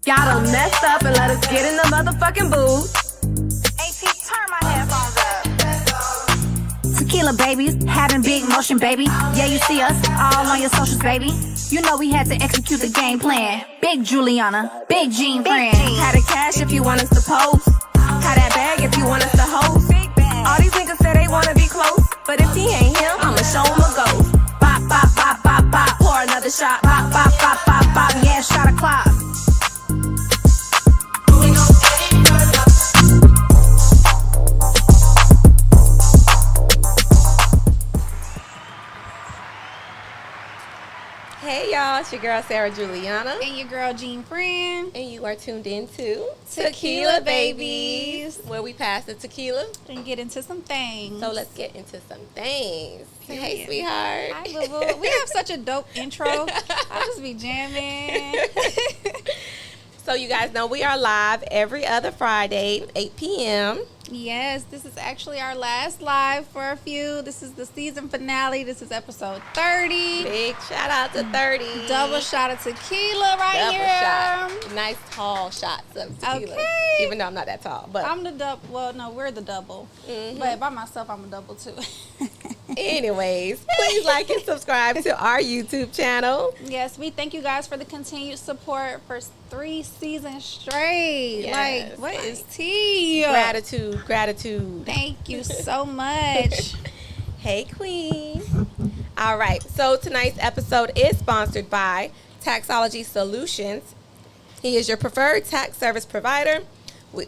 Y'all done messed up and let us get in the motherfucking booth. AT, turn my headphones up. Tequila babies, having big motion, baby. Yeah, you see us all on your socials, baby. You know we had to execute the game plan. Big Juliana, big Jean friend. Had the cash if you want us to post. Had that bag if you want us to host. Big bag. All these niggas say they wanna be close, but if he ain't him, I'ma show him a ghost. Bop, bop, bop, bop, bop, pour another shot. Bop, bop, bop, bop, bop, yeah, shot o'clock. Hey y'all, it's your girl Sarah Juliana, And your girl Jean friend. and you are tuned in to Tequila Babies. where we pass the tequila. And get into some things. So let's get into some things. Hey, Period. sweetheart. Hi, boo boo. We have such a dope intro. I'll just be jamming. So you guys know we are live every other Friday, 8 p.m. Yes, this is actually our last live for a few. This is the season finale. This is episode 30. Big shout out to 30. Double shot of tequila right Double here. shot. Nice tall shots of tequila. Okay. Even though I'm not that tall, but I'm the double. Well, no, we're the double. But by myself, I'm a double too. anyways, please like and subscribe to our YouTube channel. Yes, we thank you guys for the continued support for 3 seasons straight. Yes, like, what like, is tea? Gratitude. Thank you so much. Hey, Queen. All right. So tonight's episode is sponsored by Taxology Solutions. He is your preferred tax service provider.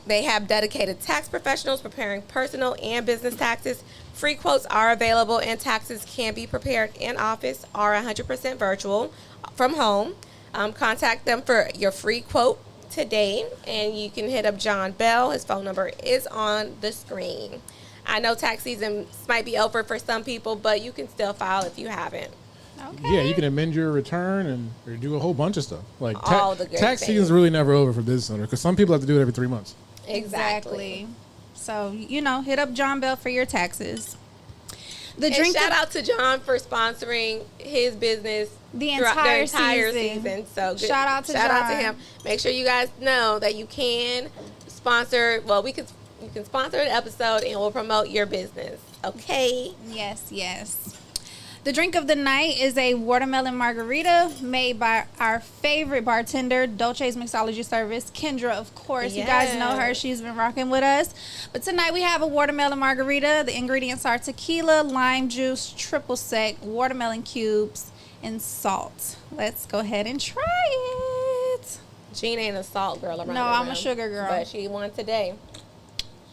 They have dedicated tax professionals preparing personal and business taxes. Free quotes are available, and taxes can be prepared in office or 100% virtual from home. Contact them for your free quote today, and you can hit up John Bell. His phone number is on the screen. I know tax season might be over for some people, but you can still file if you haven't. Okay. Yeah, you can amend your return and or do a whole bunch of stuff. Like All the good tax things. season's really never over for business owners because some people have to do it every 3 months. Exactly. So, hit up John Bell for your taxes. The And drink shout out to John for sponsoring his business The throughout entire season. season. So good. Shout out to shout out to John. him. Make sure you guys know that you can sponsor. Well, you can sponsor an episode and we'll promote your business. Okay. Yes. The drink of the night is a watermelon margarita made by our favorite bartender, Dolce's Mixology Service, Kendra, of course. You guys know her. Yes. She's been rocking with us. But tonight we have a watermelon margarita. The ingredients are tequila, lime juice, triple sec, watermelon cubes, and salt. Let's go ahead and try it. Jean ain't a salt girl around. No, the I'm a room, sugar girl. But she won today.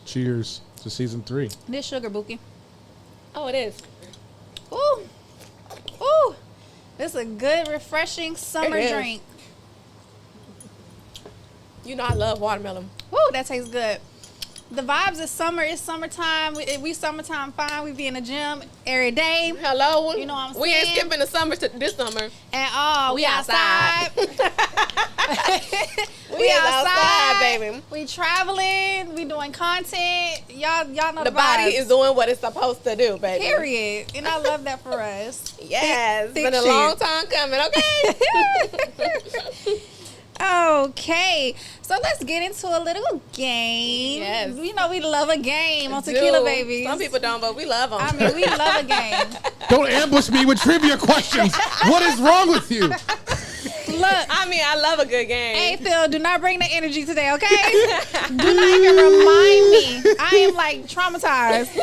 Cheers to season 3. This sugar bookie. Oh, it is. Ooh. This is a good, refreshing summer It is. drink. You know I love watermelon. Ooh, that tastes good. The vibes is summer. It's summertime. We summertime fine. We be in the gym every day. Hello. You know what I'm We ain't saying? skipping the summer to this summer. And all We outside. we We is outside, baby. We traveling. We doing content. Y'all know The the body vibes. is doing what it's supposed to do, baby. Period. And I love that for us. Yes, it's Thick been a shit. long time coming, okay? Okay, so let's get into a little game. Yes. You know we love a game on Tequila Dude, Babies. Some people don't, but we love them. I mean, we love a game. Don't ambush me with trivia questions. What is wrong with you? Look, I love a good game. hey Phil, do not bring the energy today, okay? Do not even remind me. I am like traumatized.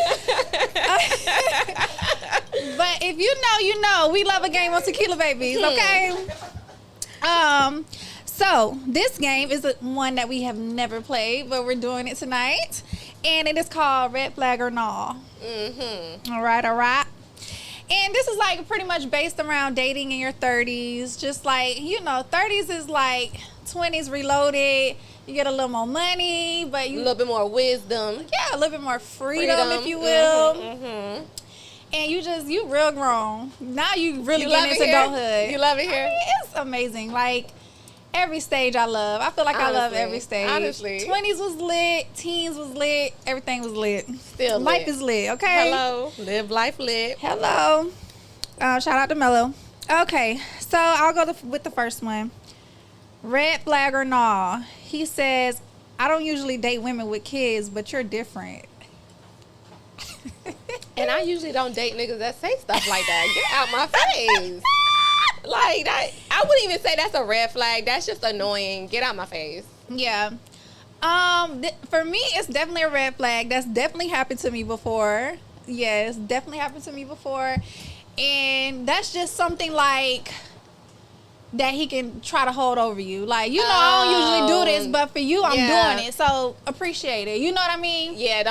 But if you know, you know. We love a game on Tequila Babies, okay? So this game is one that we have never played, but we're doing it tonight, and it is called Red Flag or Nah. Mm-hmm. All right. And this is like pretty much based around dating in your 30s. Just like, 30s is like 20s reloaded. You get a little more money, but A little bit more wisdom. a little bit more freedom, if you will. Mm-hmm. And you real grown. Now you really You love get it into here? adulthood. You love it here? I mean, it's amazing. Like, every stage I love. I feel like I love Honestly, every stage. honestly. 20s was lit. Teens was lit. Everything was lit. Still Life lit. is lit, okay? Hello. Live life lit. Hello. Shout out to Mello. Okay, so I'll go with the first one. Red flag or nah? He says, I don't usually date women with kids, but you're different. And I usually don't date niggas that say stuff like that. Get out my face. Like that, I wouldn't even say that's a red flag. That's just annoying. Get out my face. Yeah. For me, it's definitely a red flag. That's definitely happened to me before. Yes, definitely happened to me before. And that's just something like that he can try to hold over you. Like, you know, I don't usually do this, but for you, I'm doing it. So appreciate it. You know what I mean? Yeah,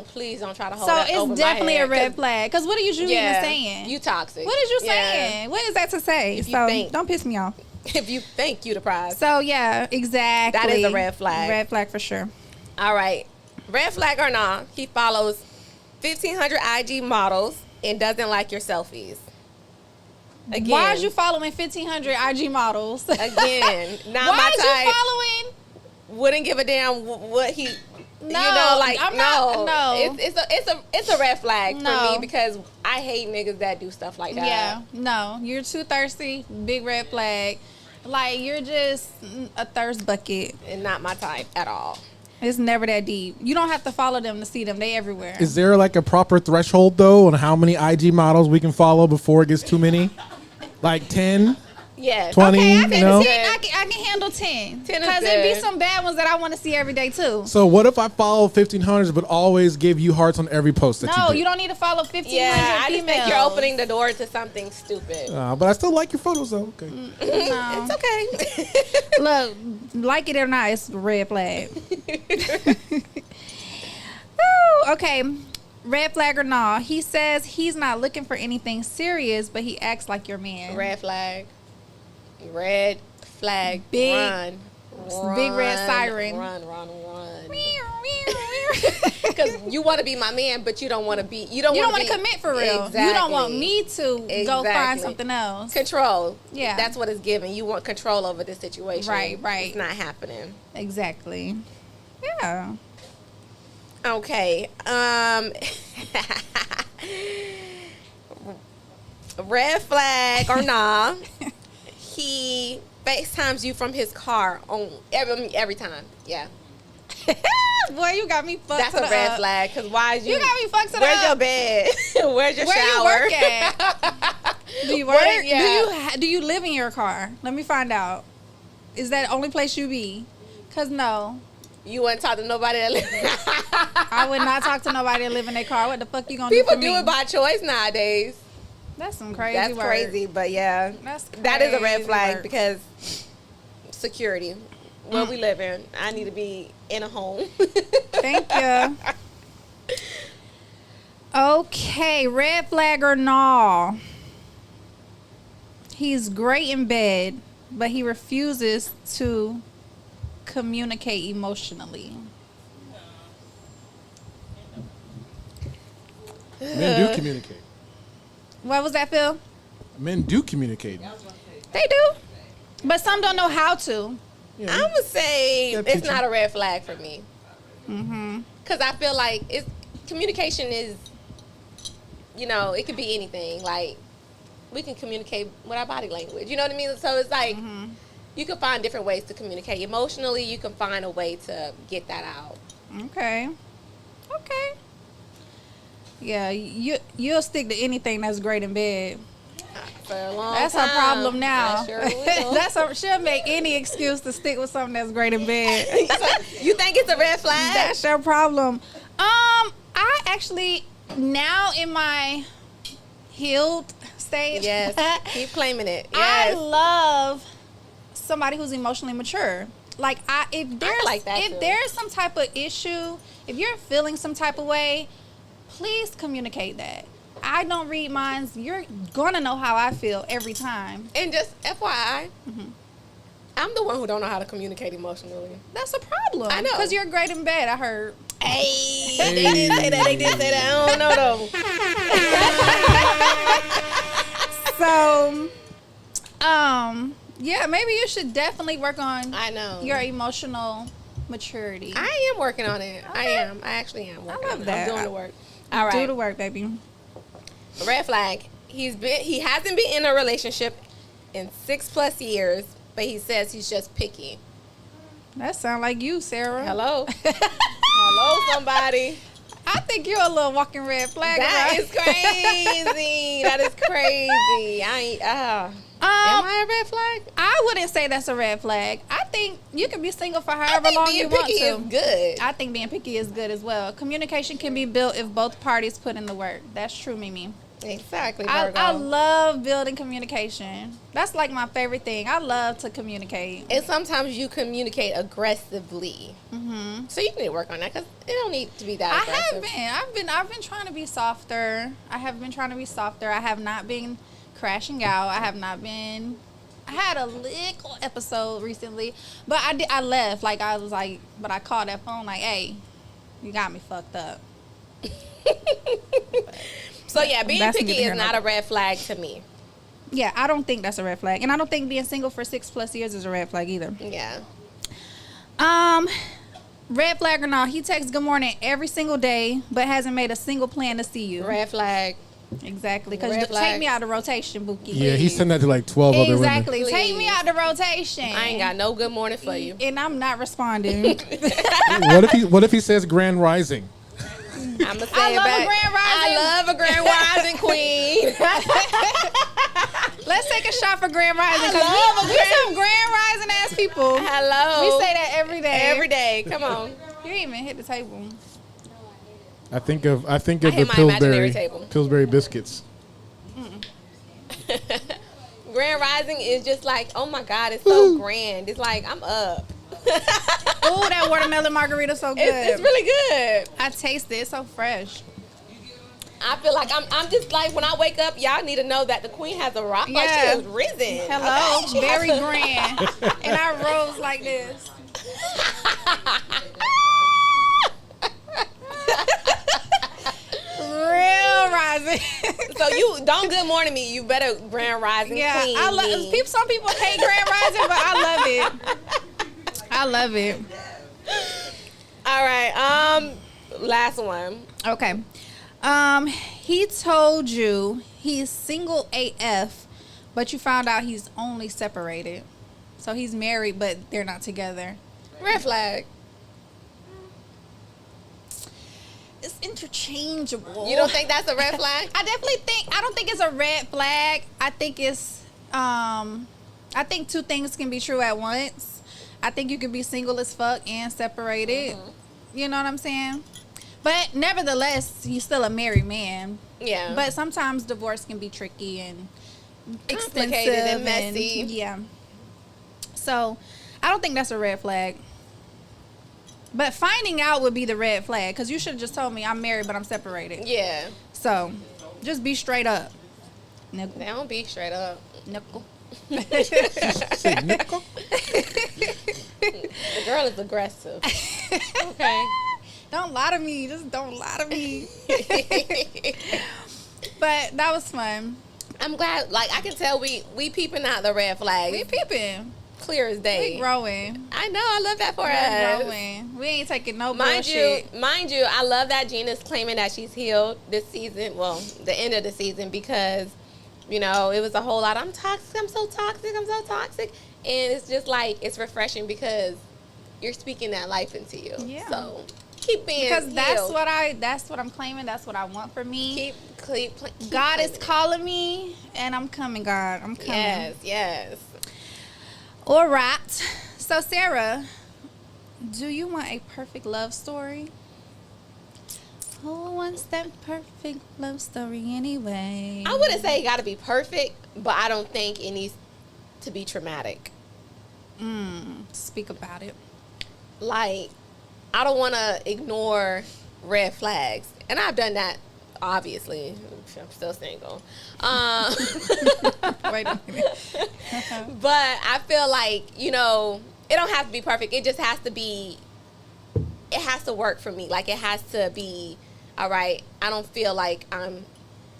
please don't try to hold So that over it's definitely my a head, red flag. Because what are you even saying? You toxic. What is you saying? What is that to say? If you So think- don't piss me off. If you think you the prize. So yeah, exactly. That is a red flag. Red flag for sure. All right. Red flag or not, he follows 1,500 IG models and doesn't like your selfies. Again. Why is you following 1,500 IG models? Again, not Why my is type. you following? Wouldn't give a damn what he. No, you know, like I'm no, not. No, it's a red flag for No. me because I hate niggas that do stuff like that. yeah, no, you're too thirsty. Big red flag. Like you're just a thirst bucket. And not my type at all. It's never that deep. You don't have to follow them to see them. They everywhere. Is there like a proper threshold though on how many IG models we can follow before it gets too many? Like 10? Yes. 20? Okay, I you can, know? 10, I can handle 10. 10 is Because it'd be good. some bad ones that I want to see every day too. So what if I follow 1,500s but always give you hearts on every post that No, you do? you don't need to follow 1,500 Yeah, I just females. think you're opening the door to something stupid. But I still like your photos though. Okay. No. It's okay. Look, like it or not, it's a red flag. Woo, okay. Red flag or nah. He says he's not looking for anything serious, but he acts like your man. Red flag. Red flag. Big- Run. big red siren. Run. Because you want to be my man, but you don't want to be. You don't You don't want want to commit for real. You don't want me to go find Exactly. something else. Control. Yeah. That's what it's giving. You want control over this situation. Right. It's not happening. Exactly. Yeah. Okay. Red flag or nah. He FaceTimes you from his car on every time. Yeah. Boy, you got me fucked. That's to a the red up. flag. Because why is you? You got me fucked. To the Where's up. your bed? Where's your Where shower? you work at? Do you work? Where- yeah. Do you live in your car? Let me find out. Is that the only place you be? Cause no, You wouldn't talk to nobody that live. I would not talk to nobody that live in their car. What the fuck you gonna People do for do me? it by choice nowadays. That's some crazy. That's work. crazy, but yeah, That's that is a red crazy flag work. because security. Where we live in, I need to be in a home. Thank you. Okay, red flag or no. He's great in bed, but he refuses to communicate emotionally. Men do communicate. What was that, Phil? Men do communicate. They do, but some don't know how to. Yeah. I would say Yeah, it's teacher. not a red flag for me. Because I feel like communication is, it could be anything. Like, we can communicate with our body language. You know what I mean? So it's like, you can find different ways to communicate. Emotionally, you can find a way to get that out. Okay. Yeah, you'll stick to anything that's great in bed. For a long That's time. her problem now. I sure will. She'll make any excuse to stick with something that's great in bed. You think it's a red flag? That's your problem. I actually now in my healed stage. Yes. Keep claiming it. I Yes. love somebody who's emotionally mature. Like if there's like that too. there's some type of issue, if you're feeling some type of way, please communicate that. I don't read minds. You're gonna know how I feel every time. And just FYI, I'm the one who don't know how to communicate emotionally. That's a problem. I know. Because you're great in bed, I heard. Hey, they did say that. They did say that. I don't know though. So, yeah, maybe you should definitely work on I know. your emotional maturity. I am working on it. I Okay. am. I actually am working love on it. that. I'm doing the work. All right. Do the work, baby. Red flag. He hasn't been in a relationship in 6+ years, but he says he's just picky. That sound like you, Sarah. Hello? Hello, somebody. I think you're a little walking red flag. That right? is crazy. That is crazy. I ain't, am I a red flag? I wouldn't say that's a red flag. I think you can be single for however long you want to. Being picky is good. I think being picky is good as well. Communication can be built if both parties put in the work. That's true, Mimi. Exactly, Virgo. I love building communication. That's like my favorite thing. I love to communicate. And sometimes you communicate aggressively. Mm-hmm. So you need to work on that because it don't need to be that aggressive. I've been trying to be softer. I have not been crashing out. I had a little episode recently, but I left. Like, I was like, but I called that phone like, hey, you got me fucked up. So yeah, being That's picky neither here is nor not there. a red flag to me. Yeah, I don't think that's a red flag. And I don't think being single for 6+ years is a red flag either. Yeah. Red flag or not, he texts good morning every single day, but hasn't made a single plan to see you. Red flag. Exactly. Because Red take flag. me out of rotation, Bookie. Yeah, he sent that to like 12 other women. Exactly. Please. Take me out the rotation. I ain't got no good morning for you. And I'm not responding. What if he says Grand Rising? I'm gonna say I it love a back. grand rising. I love a grand rising queen. Let's take a shot for Grand Rising. I 'Cause love a we some Grand Rising ass people. Hello. We say that every day. every day. Come on. You didn't even hit the table. I think of I the hit my imaginary table. Pillsbury biscuits. Grand rising is just like, oh my God, it's so grand. It's like I'm up. Ooh, that watermelon margarita so good. It's really good. I taste it. It's so fresh. I feel like I'm just like when I wake up, y'all need to know that the queen has a rock. Like she Yeah. is risen. Hello. Okay? She Very has a- grand. And I rose like this. Real rising. So you don't good morning me. You better grand rising Yeah, queen. I love me. people. Some people hate Grand Rising, but I love it. I love it. All right. Last one. Okay. He told you he's single AF, but you found out he's only separated. So he's married, but they're not together. Red flag. It's interchangeable. You don't think that's a red flag? I don't think it's a red flag. I think it's I think two things can be true at once. I think you can be single as fuck and separated. You know what I'm saying? But nevertheless, he's still a married man. Yeah. But sometimes divorce can be tricky and Complicated extensive and messy. yeah. So, I don't think that's a red flag. But finding out would be the red flag, because you should have just told me I'm married but I'm separated. Yeah. So, just be straight up. Nickel. They don't be straight up. Nickel. Say nickel. The girl is aggressive. Okay. Don't lie to me. Just don't lie to me. But that was fun. I'm glad. Like I can tell we peeping out the red flags. We peeping. Clear as day. We growing. I know. I love that for We're us. growing. We ain't taking no Mind bullshit. you, I love that Gina's claiming that she's healed this season. Well, the end of the season because, you know, it was a whole lot. I'm toxic. I'm so toxic. I'm so toxic. And it's just like it's refreshing because you're speaking that life into you. Yeah. So keep being Because healed. that's what I'm claiming. That's what I want for me. keep God is claiming it. calling me, and I'm coming, God. I'm coming. Yes, yes. All right. So, Sarah, do you want a perfect love story? Who wants that perfect love story anyway? I wouldn't say it got to be perfect, but I don't think it needs to be traumatic. Speak about it. Like, I don't want to ignore red flags. And I've done that, obviously. I'm still single. Wait a minute. But I feel like, you know, it don't have to be perfect. It just has to be, it has to work for me. Like, it has to be, all right, I don't feel like I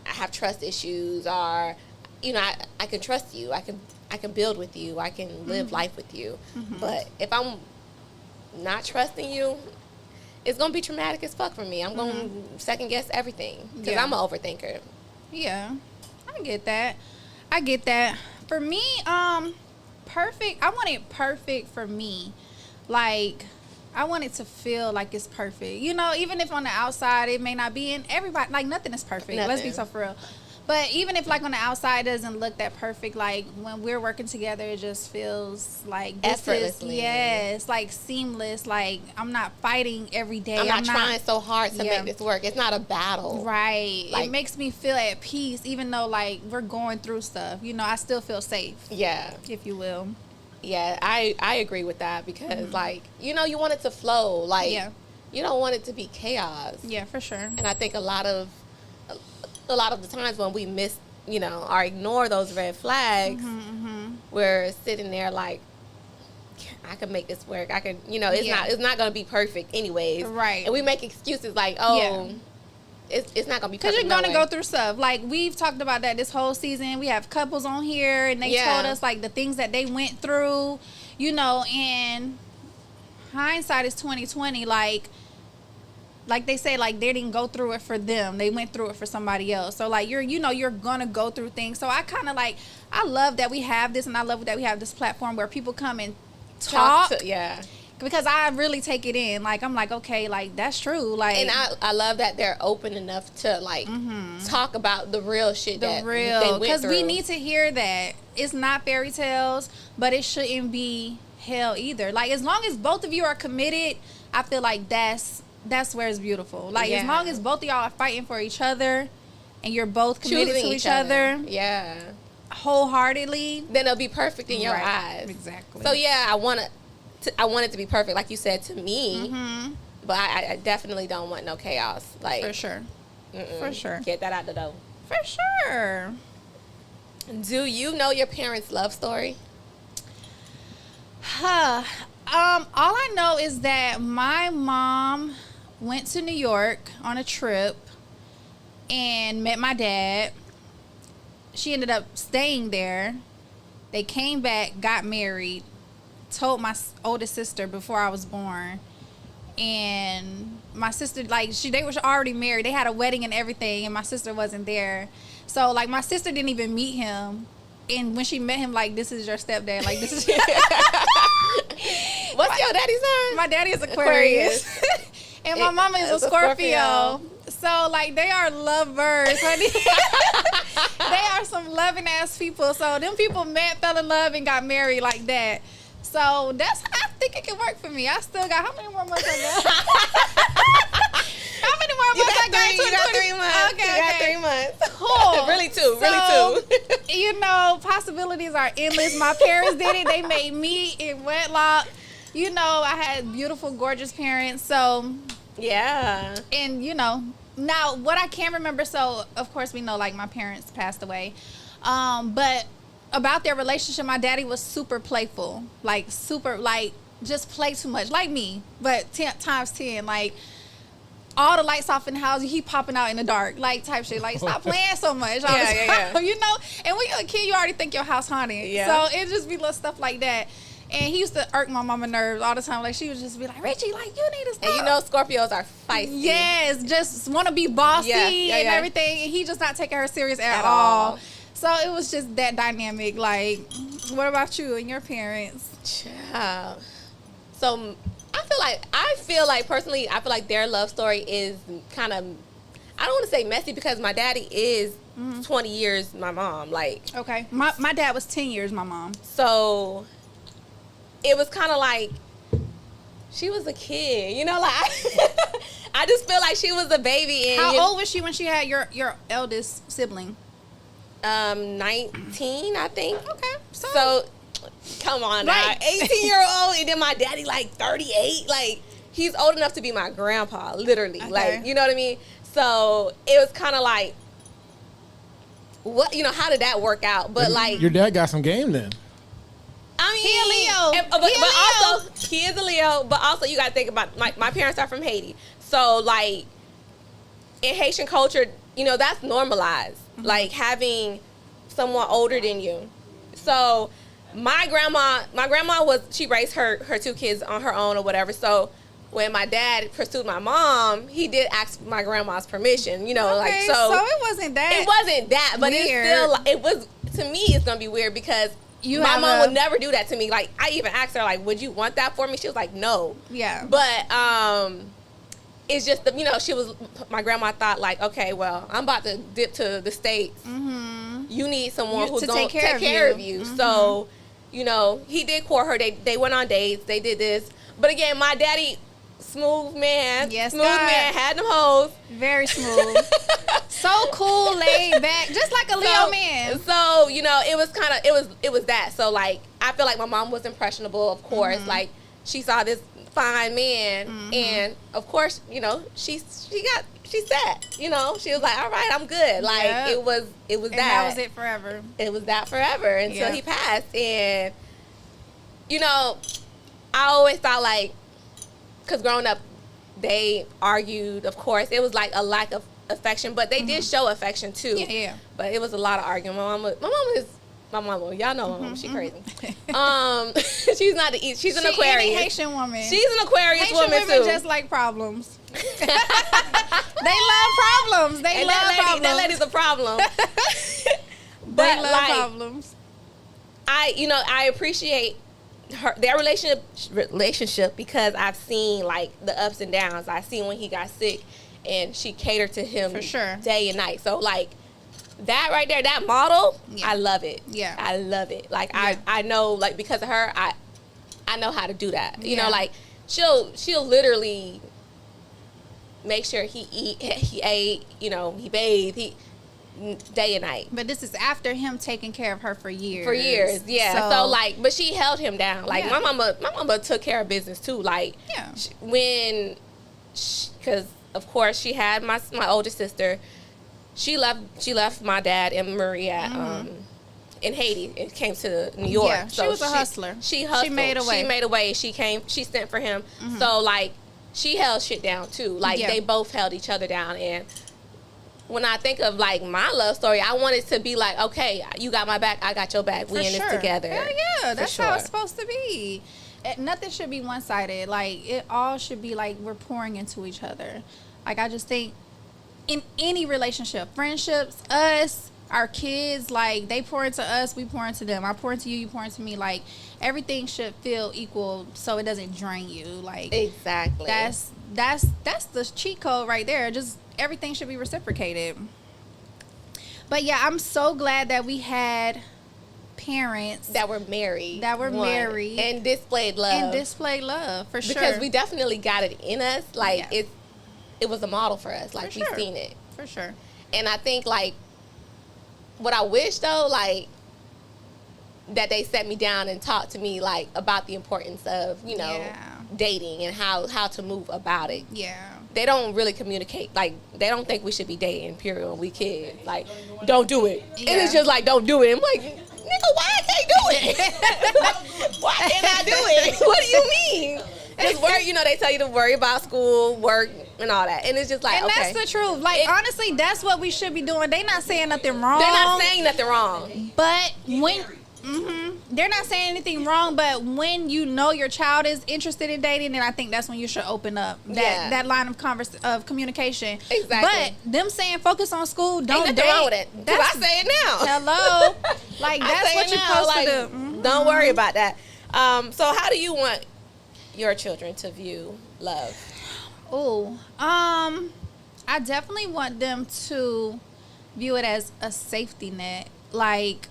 have trust issues or, you know, I can trust you. I can build with you. I can live life with you. But if I'm not trusting you, it's going to be traumatic as fuck for me. I'm going to second guess everything because Yeah. I'm an overthinker. perfect. I want it perfect for me. Like, I want it to feel like it's perfect. You know, even if on the outside it may not be, and everybody, like, nothing is perfect. Let's be Nothing. so for real. But even if, like, on the outside it doesn't look that perfect, like, when we're working together, it just feels like this is, Effortlessly. yes, like, seamless. Like, I'm not fighting every day. I'm not trying so hard to Yeah. make this work. It's not a battle. Right. Like- It makes me feel at peace, even though, like, we're going through stuff. You know, I still feel safe, Yeah. if you will. Yeah, I agree with that because, like, you know, you want it to flow. Like, Yeah. you don't want it to be chaos. Yeah, for sure. And I think a lot of the times when we miss, you know, or ignore those red flags, we're sitting there like, I can make this work. I can, you know, it's Yeah. not going to be perfect anyways. Right. And we make excuses like, oh, Yeah. it's not going to be Because perfect. you're going to no way. go through stuff. Like, we've talked about that this whole season. We have couples on here, and they Yeah. told us, like, the things that they went through, you know, and hindsight is 2020. Like they say, like, they didn't go through it for them. They went through it for somebody else. So, like, you're going to go through things. So, I kind of, like, I love that we have this, and I love that we have this platform where people come and talk. Yeah. Because I really take it in. Like, I'm like, okay, like, that's true. Like, And I love that they're open enough to, like, talk about the real shit that the they real, went because we through. need to hear that it's not fairy tales, but it shouldn't be hell either. Like, as long as both of you are committed, I feel like that's where it's beautiful. Like, as Yeah. long as both of y'all are fighting for each other and you're both committed Choosing to each other Yeah. wholeheartedly, Then it'll be perfect in your Right. eyes. Exactly. So yeah, I want it to be perfect, like you said to me. But I definitely don't want no chaos. Like, for sure. For sure. get that out the door. For sure. Do you know your parents' love story? All I know is that my mom went to New York on a trip and met my dad. She ended up staying there. They came back, got married, told my oldest sister before I was born. And my sister, like, they were already married. They had a wedding and everything, and my sister wasn't there. So, like, my sister didn't even meet him. And when she met him, like, this is your stepdad. Like, this is... What's your daddy's sign? My daddy is Aquarius. And my mama is a It's a Scorpio. So, like, they are lovers, honey. They are some loving ass people. So, them people met, fell in love, and got married like that. So, I think it can work for me. I still got, how many more months I got? How many more You months I got got? 3 months. Okay, You got okay. 3 months. Cool. Really two. So, you know, possibilities are endless. My parents did it. They made me in wedlock. You know, I had beautiful, gorgeous parents. So, Yeah. and, you know, now what I can remember, so, of course, we know, like, my parents passed away. But about their relationship, my daddy was super playful. Like, super, like, just play too much. Like me, but times 10. Like, all the lights off in the house, he popping out in the dark, like, type shit. Like, stop playing so much. all the Yeah. time, you know? And when you're a kid, you already think your house haunted. Yeah. So it just be little stuff like that. And he used to irk my mama nerves all the time. Like, she would just be like, Richie, like, you need to stop. And you know Scorpios are feisty. Yes, just want to be bossy Yeah, and yeah. everything. And he just not taking her serious at At all. all. So it was just that dynamic. Like, what about you and your parents? Child. So I feel like personally, I feel like their love story is kind of, I don't want to say messy because my daddy is 20 years my mom. Like, Okay. My dad was 10 years my mom. so it was kind of like she was a kid, you know, like I just feel like she was a baby. And How old was she when she had your eldest sibling? 19, I think. Okay. So, come on now. Right. 18-year-old, and then my daddy, like, 38. Like, he's old enough to be my grandpa, literally. Okay. Like, you know what I mean? So, it was kind of like, what, you know, how did that work out? But, like, Your dad got some game then. I mean, He a Leo. But, He a Leo. also, he is a Leo, but also you got to think about, my parents are from Haiti. So, like, in Haitian culture, you know, that's normalized. Like, having someone older than you. So, my grandma she raised her 2 kids on her own or whatever. So, when my dad pursued my mom, he did ask my grandma's permission, you know, Okay, like, so. it wasn't that. It wasn't that, but weird. it was, to me, it's going to be weird because my mom would never do that to me. Like, I even asked her, like, would you want that for me? She was like, no. Yeah. But it's just, my grandma thought, like, okay, well, I'm about to dip to the States. Mm-hmm. You need someone who's to going to take care of you. Mm-hmm. So, he did court her. They went on dates. They did this. But again, my daddy, smooth man. Yes, smooth God. man, had them hoes. Very smooth. So cool, laid back, just like a Leo man. So, it was kind of, it was that. So, like, I feel like my mom was impressionable, of course. Mm-hmm. Like, she saw this fine man, and, of course, she said, she was like, all right, I'm good. Like, Yep. it was And that. that was it forever. It was that forever until Yep. he passed. And, I always thought, like, because growing up, they argued, of course. It was like a lack of affection, but they did show affection too. Yeah. But it was a lot of arguing. My mama, y'all know my mama, she crazy. She's not she's an Aquarius. Any Haitian woman. She's an Aquarius Haitian woman women too. just like problems. They love problems. They and love problems. that lady's a problem. They But love problems. I appreciate their relationship because I've seen like the ups and downs. I seen when he got sick, and she catered to him For sure. day and night. So like that right there, that model, Yeah. I love it. Yeah. I love it. Like Yeah. I know, like, because of her, I know how to do that. Yeah. Like she'll literally make sure he ate, he bathed, day and night. But this is after him taking care of her for years. For years, yeah. So like, but she held him down. Like Yeah. my mama took care of business too. Like Yeah. because of course she had my older sister. She left my dad and Marie at in Haiti and came to New York. Yeah, she was a hustler. She hustled. She made a way. She made a way. She sent for him. So like she held shit down too. Like Yeah. they both held each other down. And when I think of like my love story, I want it to be like, okay, you got my back, I got your back. We in this together. Hell yeah, that's For how it's sure. supposed to be. Nothing should be one-sided. Like, it all should be like we're pouring into each other. Like, I just think in any relationship, friendships, us, our kids, like, they pour into us, we pour into them. I pour into you, you pour into me. Like, everything should feel equal so it doesn't drain you. Like, Exactly. that's the cheat code right there. Just everything should be reciprocated. But yeah, I'm so glad that we had parents that were married. married. And displayed love. and display love for sure. Because we definitely got it in us. Like Yeah. it was a model for us. Like For we've sure. seen it. For sure. And I think like what I wish though, like that they set me down and talked to me like about the importance of, Yeah. dating and how to move about it. Yeah. They don't really communicate. Like they don't think we should be dating, period, when we kids. Like, don't do it. And Yeah. it's just like, don't do it. I'm like, nigga, why I can't do it? Why can't I do it? What do you mean? Just worry, they tell you to worry about school, work, and all that. And it's just like, And okay. that's the truth. Like, honestly, that's what we should be doing. They not saying nothing wrong. They're not saying nothing wrong. But when they're not saying anything wrong, but when you know your child is interested in dating, then I think that's when you should open up that line of communication. Exactly. But them saying focus on school, don't Ain't date. nothing wrong with it. Because I say it now. Hello. Like, I that's say what it you're now, supposed like, to do. Mhm. Don't worry about that. So how do you want your children to view love? Oh, I definitely want them to view it as a safety net. Like,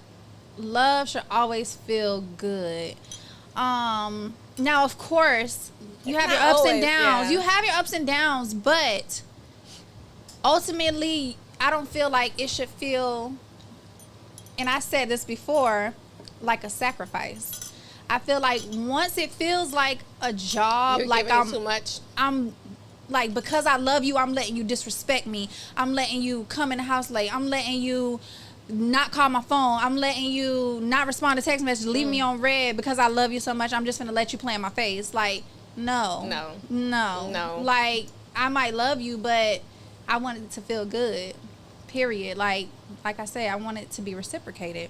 love should always feel good. Now, of course, you have your not ups and always, downs. yeah. You have your ups and downs, but ultimately, I don't feel like it should feel, and I said this before, like a sacrifice. I feel like once it feels like a job, You're like giving it I'm too much. I'm like, because I love you, I'm letting you disrespect me. I'm letting you come in the house late. I'm letting you not call my phone. I'm letting you not respond to text messages. Leave me on red because I love you so much. I'm just gonna let you play in my face. Like, no. Like, I might love you, but I want it to feel good. Period. Like I said, I want it to be reciprocated.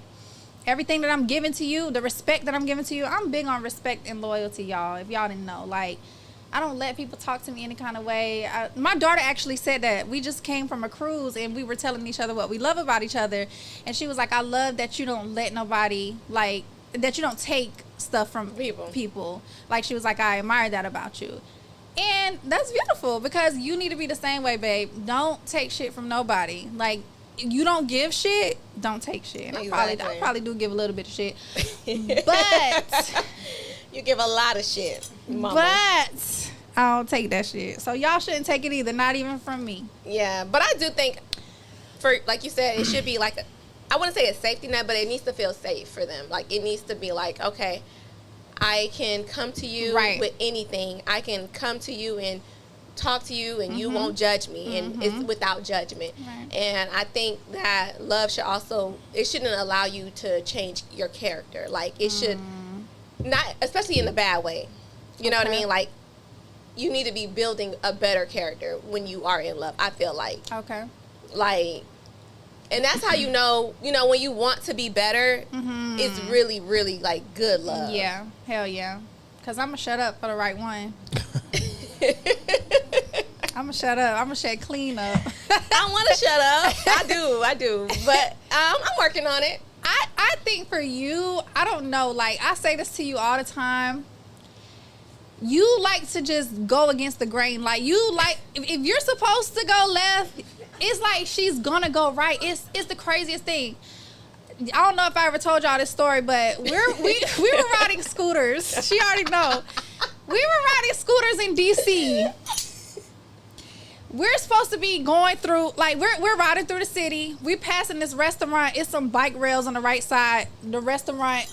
Everything that I'm giving to you, the respect that I'm giving to you, I'm big on respect and loyalty, y'all. If y'all didn't know, like, I don't let people talk to me any kind of way. My daughter actually said that. We just came from a cruise and we were telling each other what we love about each other. And she was like, I love that you don't let nobody, like, that you don't take stuff from people. Like she was like, I admire that about you. And that's beautiful because you need to be the same way, babe. Don't take shit from nobody. Like, you don't give shit, don't take shit. And Exactly. I probably do give a little bit of shit. But you give a lot of shit, mama. But I don't take that shit. So y'all shouldn't take it either, not even from me. Yeah, but I do think, for like you said, it should be like I wouldn't say a safety net, but it needs to feel safe for them. Like, it needs to be like, okay, I can come to you with anything. I can come to you and talk to you, and you won't judge me, and it's without judgment. Right. And I think that love should also, it shouldn't allow you to change your character. Like, it should not, especially in a bad way. You know what I mean? Like, you need to be building a better character when you are in love, I feel like. Okay. Like, and that's how you know, when you want to be better, it's really, really, like, good love. Yeah. Hell yeah. Because I'm going to shut up for the right one. I'm going to shut up. I'm going to shut clean up. I want to shut up. I do. But I'm working on it. I think for you, I don't know. Like, I say this to you all the time. You like to just go against the grain. Like, you like, if you're supposed to go left, it's like she's going to go right. It's the craziest thing. I don't know if I ever told y'all this story, but we were riding scooters. She already know. We were riding scooters in D.C. We're supposed to be going through, like, we're riding through the city. We're passing this restaurant. It's some bike rails on the right side. The restaurant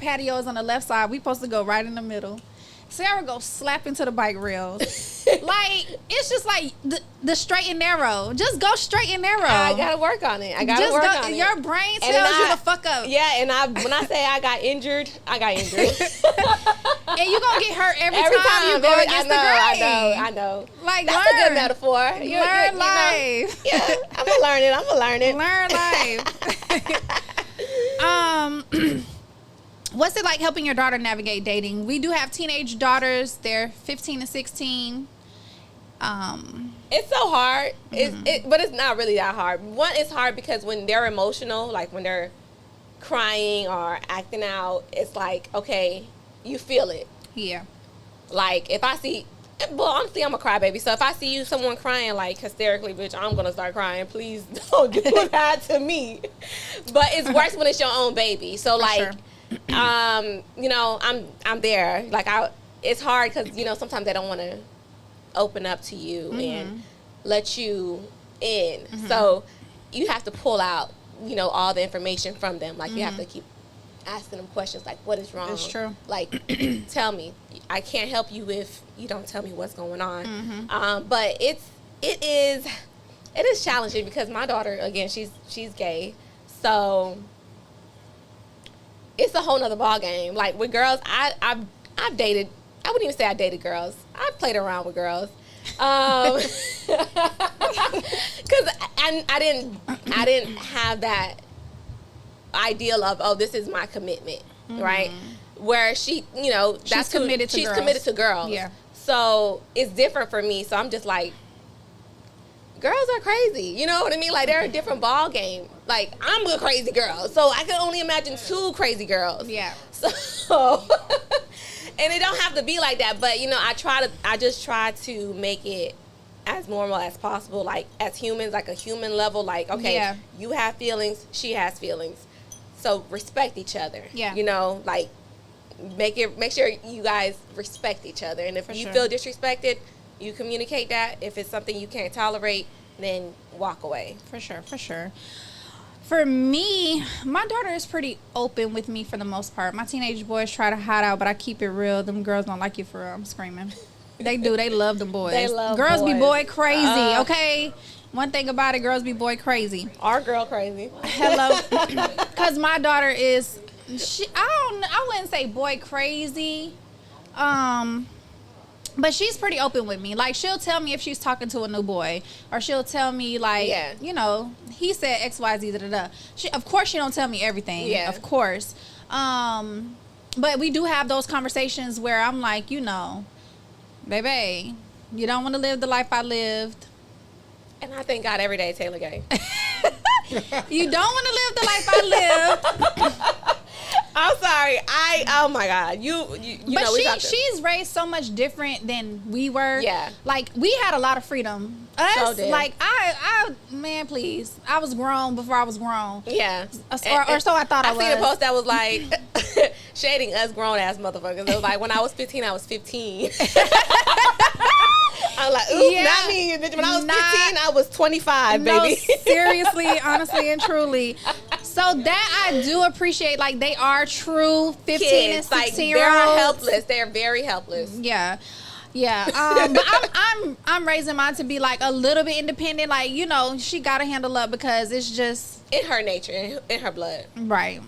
patio is on the left side. We supposed to go right in the middle. Sarah goes slap into the bike rails. Like, it's just like the straight and narrow. Just go straight and narrow. I gotta work on it. Your brain tells you to fuck up. Yeah, and when I say I got injured, I got injured. And you gonna get hurt every time you go against the grain. I know. Like, that's a good metaphor. Learn life. Yeah, I'm gonna learn it. Learn life. What's it like helping your daughter navigate dating? We do have teenage daughters. They're 15 and 16. It's so hard. But it's not really that hard. One, it's hard because when they're emotional, like when they're crying or acting out, it's like, okay, you feel it. Yeah. Like, if I see, well, honestly, I'm a crybaby. So if I see someone crying, like, hysterically, bitch, I'm going to start crying. Please don't do that to me. But it's worse when it's your own baby. So, For like, sure. I'm there. Like, it's hard because, sometimes they don't want to open up to you and let you in. So you have to pull out, all the information from them. Like, you have to keep asking them questions like, what is wrong? It's true. Like, tell me. I can't help you if you don't tell me what's going on. But it is challenging because my daughter, again, she's gay. So it's a whole nother ball game. Like, with girls, I've dated. I wouldn't even say I dated girls. I played around with girls, because I didn't have that ideal of, this is my commitment, right? Where she's committed to girls. Yeah. So it's different for me. So I'm just like, girls are crazy. You know what I mean? Like, they're a different ball game. Like, I'm a crazy girl, so I can only imagine two crazy girls. Yeah. So, and it don't have to be like that. But I just try to make it as normal as possible. Like, as humans, like a human level. Like, okay, you have feelings, she has feelings, so respect each other. Yeah. Like, make sure you guys respect each other. And if you feel disrespected, you communicate that. If it's something you can't tolerate, then walk away. For sure. For me, my daughter is pretty open with me for the most part. My teenage boys try to hide out, but I keep it real. Them girls don't like you for real. I'm screaming. They do. They love them boys. They love girls boys. Be boy crazy, okay? One thing about it, girls be boy crazy. Our girl crazy. Hello. Because my daughter is, I wouldn't say boy crazy. But she's pretty open with me. Like, she'll tell me if she's talking to a new boy, or she'll tell me, like, he said X, Y, Z, da. Of course, she don't tell me everything. Yeah. Of course. But we do have those conversations where I'm like, baby, you don't want to live the life I lived. And I thank God every day Taylor gay. You don't want to live the life I lived. I'm like, oh my God, you But know, we talked to- she's raised so much different than we were. Yeah. Like, we had a lot of freedom. Us, So did. like, man, please. I was grown before I was grown. yeah, Or so I thought I was. seen a post that was like shading us grown ass motherfuckers. It was like, when I was 15, I was 15. I'm like, ooh, Yeah. not me. When I was 15, I was 25, No, baby. seriously, honestly, and truly. So that I do appreciate. Like, they are true 15 and Kids, like, 16 they're year olds. helpless. They're very helpless. Yeah. Yeah. But I'm raising mine to be like a little bit independent. Like, you know, she gotta handle up because it's just In her nature, in her blood. right.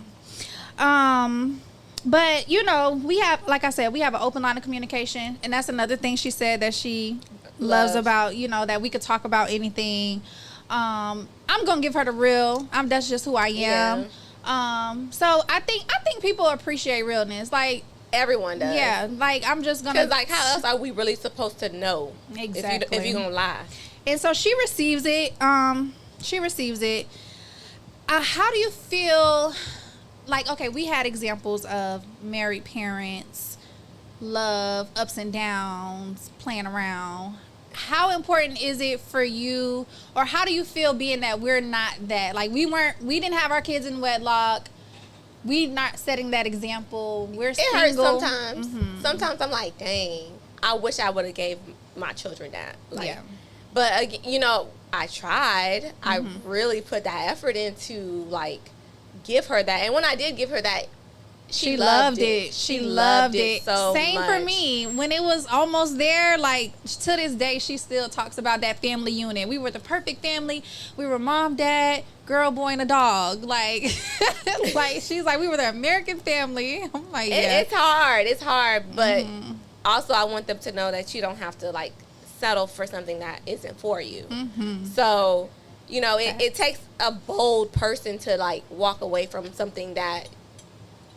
But you know, we have, like I said, we have an open line of communication, and that's another thing she said that she loves about, you know, that we could talk about anything. I'm gonna give her the real. That's just who I am. So I think people appreciate realness. Like, Everyone does. yeah, like I'm just gonna, Because, like, how else are we really supposed to know? Exactly. If you're going to lie. and so she receives it. She receives it. How do you feel? Like, okay, we had examples of married parents, love, ups and downs, playing around. How important is it for you, or how do you feel being that we're not that? Like, we didn't have our kids in wedlock. We not setting that example. We're single. It hurts sometimes. Sometimes I'm like, dang, I wish I would have gave my children that. Like, Yeah. But, you know, I tried. I really put that effort into, like, give her that. And when I did give her that, She loved it. She loved it. so Same much. for me. When it was almost there, like, to this day, she still talks about that family unit. We were the perfect family. We were mom, dad, girl, boy, and a dog. Like, like she's like, we were the American family. I'm like, yeah. It's hard. It's hard. But also, I want them to know that you don't have to, like, settle for something that isn't for you. So, you know, it takes a bold person to, like, walk away from something that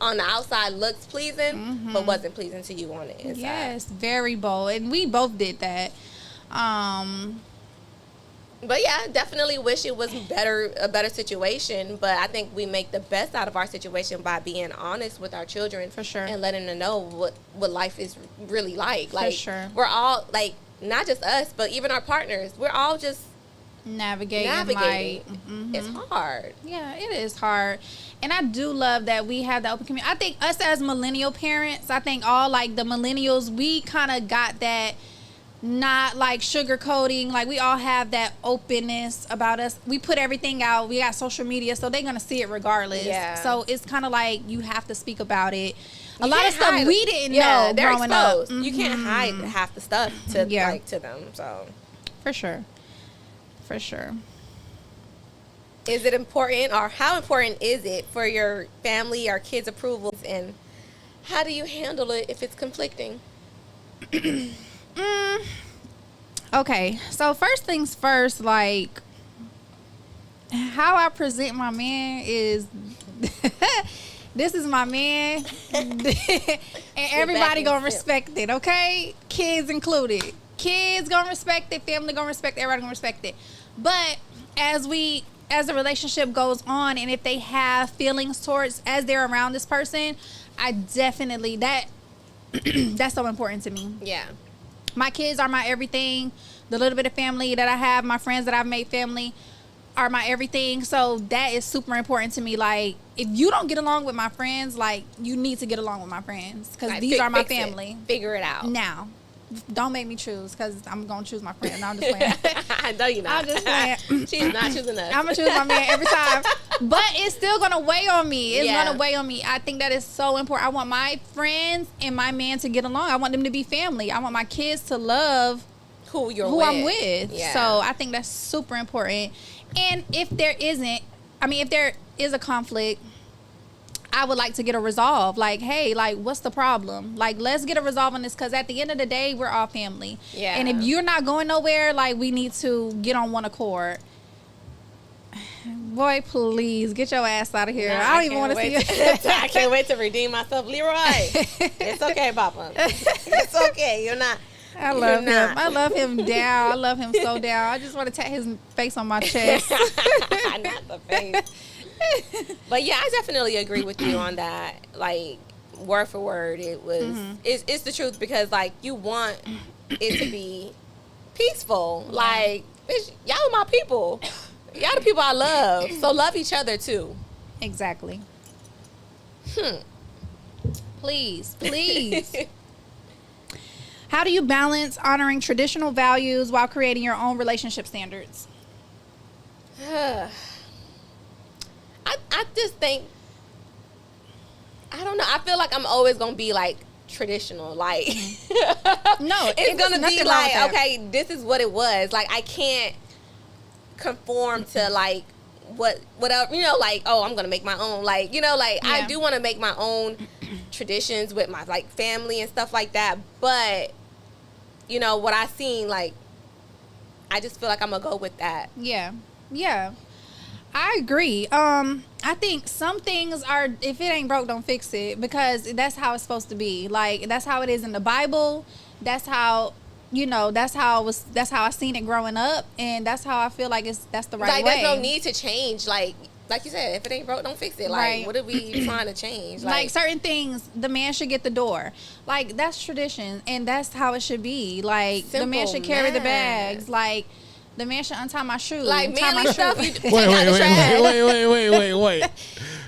on the outside looks pleasing, but wasn't pleasing to you on the inside. Yes, very bold. And we both did that. But yeah, definitely wish it was a better situation. But I think we make the best out of our situation by being honest with our children, For sure. and letting them know what life is really like. Like, sure. we're all, like, not just us, but even our partners. We're all just navigating. navigating. Like, It's hard. yeah, it is hard. And I do love that we have the open community. I think us as millennial parents, I think all, like, the millennials, we kind of got that, not like sugarcoating. Like, we all have that openness about us. We put everything out. We got social media, so they're going to see it regardless. Yeah. So it's kind of like you have to speak about it. A You lot of can't stuff hide- we didn't yeah, know they're growing exposed. up. You can't hide half the stuff to Yeah. like to them. So, For sure. For sure. is it important, or how important is it for your family or kids' approvals, and how do you handle it if it's conflicting? Okay, so first things first, like, how I present my man is this is my man, and everybody and gonna sip. respect it, okay? Kids included. Kids gonna respect it, family gonna respect it, everybody gonna respect it. But as the relationship goes on, and if they have feelings towards, as they're around this person, I definitely, that's so important to me. Yeah. My kids are my everything. The little bit of family that I have, my friends that I've made family, are my everything. So that is super important to me. Like, if you don't get along with my friends, like, you need to get along with my friends, because Like, these are my fix it. family. Figure it out. Now, don't make me choose, because I'm gonna choose my friend. No, I'm just playing. I know you're not. I'm just playing. She's not choosing us. I'm gonna choose my man every time, but it's still gonna weigh on me. It's Yeah. gonna weigh on me. I think that is so important. I want my friends and my man to get along. I want them to be family. I want my kids to love who I'm with. Yeah. So I think that's super important. And if there is a conflict, I would like to get a resolve. Like, hey, like, what's the problem? Like, let's get a resolve on this, because at the end of the day, we're all family. Yeah. And if you're not going nowhere, like, we need to get on one accord. Boy, please get your ass out of here. Nah, I don't even want to see you. I can't wait to redeem myself, Leroy. It's okay, Papa. It's okay. You're not. I love You're him. not. I love him down. I love him so down. I just want to tap his face on my chest. Not the face. But yeah, I definitely agree with you on that. Like, word for word, it was. It's the truth because like you want it to be peaceful. Like, bitch, y'all are my people. Y'all the people I love. So love each other too. Exactly. Please. How do you balance honoring traditional values while creating your own relationship standards? I just think, I don't know. I feel like I'm always gonna be like traditional. Like, No, it's gonna nothing be wrong like, with that. okay, this is what it was. Like, I can't conform to like whatever, you know, like, oh, I'm gonna make my own. Like, you know, like I Yeah. do want to make my own traditions with my like family and stuff like that. But you know what I seen, like, I just feel like I'm gonna go with that. Yeah. I agree. I think some things are, if it ain't broke, don't fix it, because that's how it's supposed to be. Like, that's how it is in the Bible. That's how, you know, that's how I seen it growing up, and that's how I feel like that's the right Like, way. there's no need to change. Like you said, if it ain't broke, don't fix it. Like, Right. what are we trying to change? Like certain things, the man should get the door. Like, that's tradition, and that's how it should be. Like, the man Simple should carry the math. bags. Like, the man should untie my shoe. Like, tie my manly stuff, shoe. you take Wait, out the trash. wait.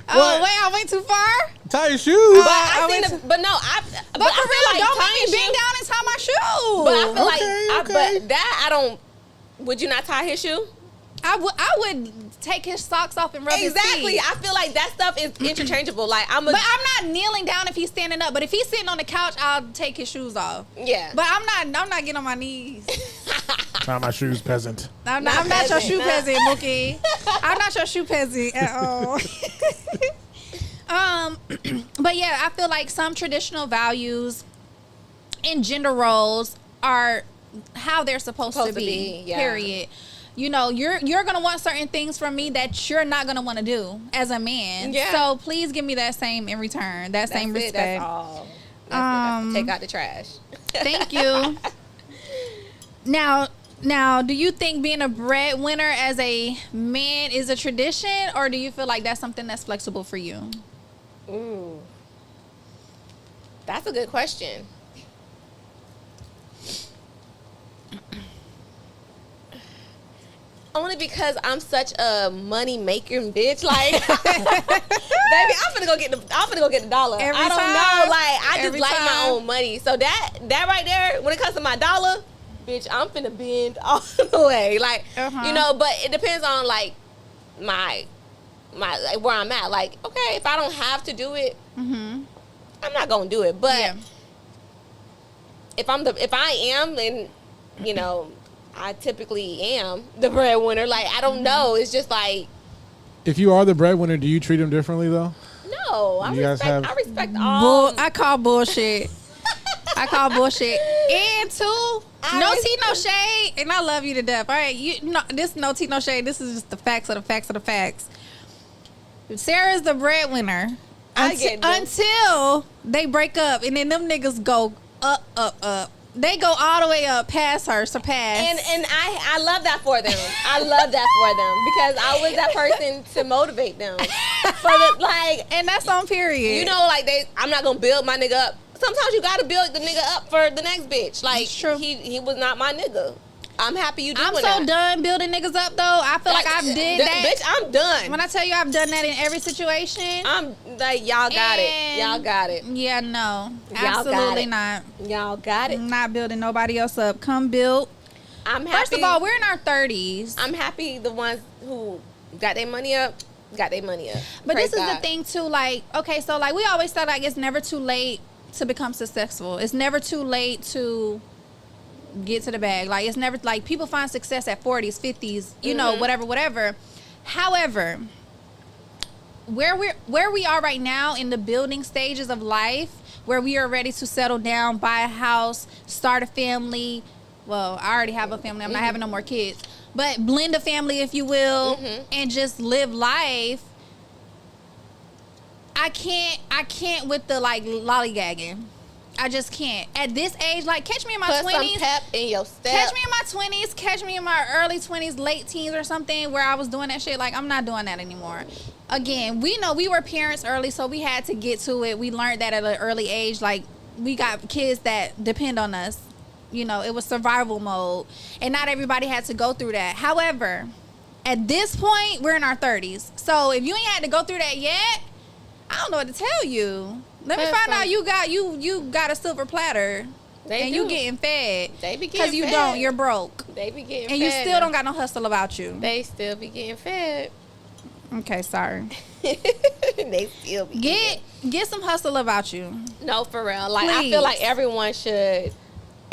Oh, wait, I went too far. Tie your shoes. But I seen but no, But I for feel real, like don't tying make me bend shoe- down and tie my shoe. But I feel Okay, like, okay. but that I don't. Would you not tie his shoe? I would take his socks off and rub his Exactly. feet. I feel like that stuff is interchangeable. Like, But I'm not kneeling down if he's standing up. But if he's sitting on the couch, I'll take his shoes off. yeah. But I'm not getting on my knees. Tie my shoes, peasant. I'm Not not your peasant, shoe nah. peasant, Mookie. I'm not your shoe peasant at all. But yeah, I feel like some traditional values and gender roles are how they're supposed to be. yeah. Period. You know, you're gonna want certain things from me that you're not gonna want to do as a man. Yeah. So please give me that same in return. That same That's respect. it. That's all. That's it. Take out the trash. Thank you. Now, do you think being a breadwinner as a man is a tradition, or do you feel like that's something that's flexible for you? Ooh. That's a good question. Only because I'm such a money making bitch. Like, baby, I'm finna go get the dollar. Every I don't time. know. Like, I just Every like my time. own money. So that right there, when it comes to my dollar, bitch, I'm finna bend all the way. Like, Uh-huh. you know, but it depends on like my like where I'm at. Like, okay, if I don't have to do it, I'm not gonna do it. But Yeah. if I am, then you know, I typically am the breadwinner. Like, I don't know. It's just like, If you are the breadwinner, do you treat them differently though? no, I You guys respect. have- I respect all. I call bullshit. I call bullshit. And two, no tea, no shade. And I love you to death. All right, this no tea, no shade. This is just the facts of the facts of the facts. Sarah's the breadwinner I get this. until they break up, and then them niggas go up. They go all the way up past her, surpass. And I love that for them. I love that for them because I was that person to motivate them. For the, like, and that's on period. you know, like I'm not gonna build my nigga up. Sometimes you gotta build the nigga up for the next bitch. Like, It's true. he was not my nigga. I'm happy you doing I'm so that. done building niggas up though. I feel like I've did that. Bitch, I'm done. When I tell you I've done that in every situation. I'm like, y'all got it. And- Y'all got it. Yeah, no. Y'all got Absolutely it. not. Y'all got it. Not building nobody else up. Come build. I'm happy. First of all, we're in our 30s. I'm happy the ones who got their money up, got their money up. But Praise this is the God. thing too, like, okay, so like we always thought like it's never too late to become successful. It's never too late to get to the bag. Like, it's never like people find success at 40s, 50s, you know, whatever. However, where we are right now in the building stages of life, where we are ready to settle down, buy a house, start a family. Well, I already have a family. I'm not having no more kids. But blend a family, if you will, and just live life. I can't with the like lollygagging. I just can't. At this age, like, catch me in my Put some 20s. pep in your step. Catch me in my 20s. Catch me in my early 20s, late teens or something where I was doing that shit. Like, I'm not doing that anymore. again, we know we were parents early, so we had to get to it. We learned that at an early age. Like, we got kids that depend on us. You know, it was survival mode, and not everybody had to go through that. However, at this point, we're in our 30s. So if you ain't had to go through that yet, I don't know what to tell you. Let me find out you got a silver platter. And you getting fed. They be getting fed. Because you don't, you're broke. They be getting fed. And you still don't got no hustle about you. They still be getting fed. Okay, sorry. They still be Get some hustle about you. No, for real. Like, Please. I feel like everyone should,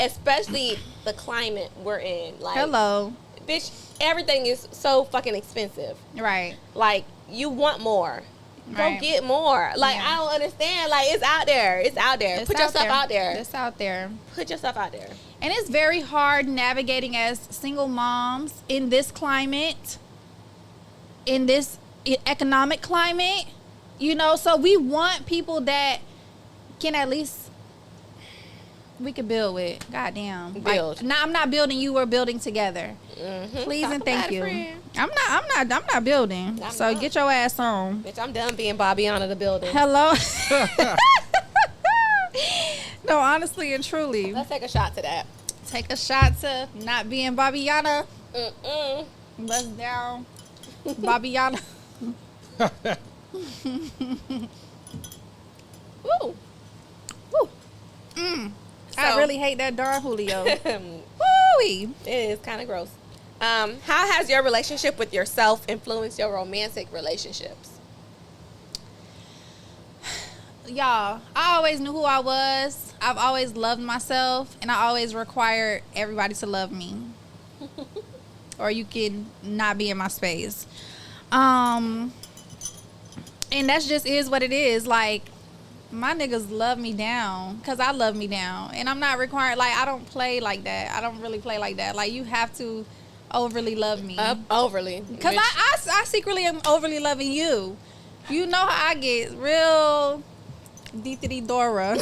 especially the climate we're in. Like, Hello. bitch, everything is so fucking expensive. Right. Like, you want more. Right. Go get more. Like, Yeah. I don't understand. Like, it's out there. It's out there. It's Put yourself out there. It's out there. Put yourself out there. And it's very hard navigating as single moms in this climate, in this economic climate, you know. So we want people that can at least we could build with. Goddamn, Build. Like, nah, I'm not building you. We're building together. Please Talk and about thank it, you. friend. I'm not building. I'm So not. get your ass on. Bitch, I'm done being Bobbiana the building. Hello. No, honestly and truly. Let's take a shot to that. Take a shot to not being Bobbiana. Mm-mm. Bust down. Bobbiana. Woo. Woo. I So- really hate that darn Julio. It Woo-wee. is kind of gross. How has your relationship with yourself influenced your romantic relationships? Y'all, I always knew who I was. I've always loved myself, and I always required everybody to love me. Or you can not be in my space. And that's just is what it is. Like, my niggas love me down because I love me down. And I'm not required, like, I don't play like that. I don't really play like that. Like, you have to overly love me. Overly. Because Bitch. I secretly am overly loving you. You know how I get real deepity Dora.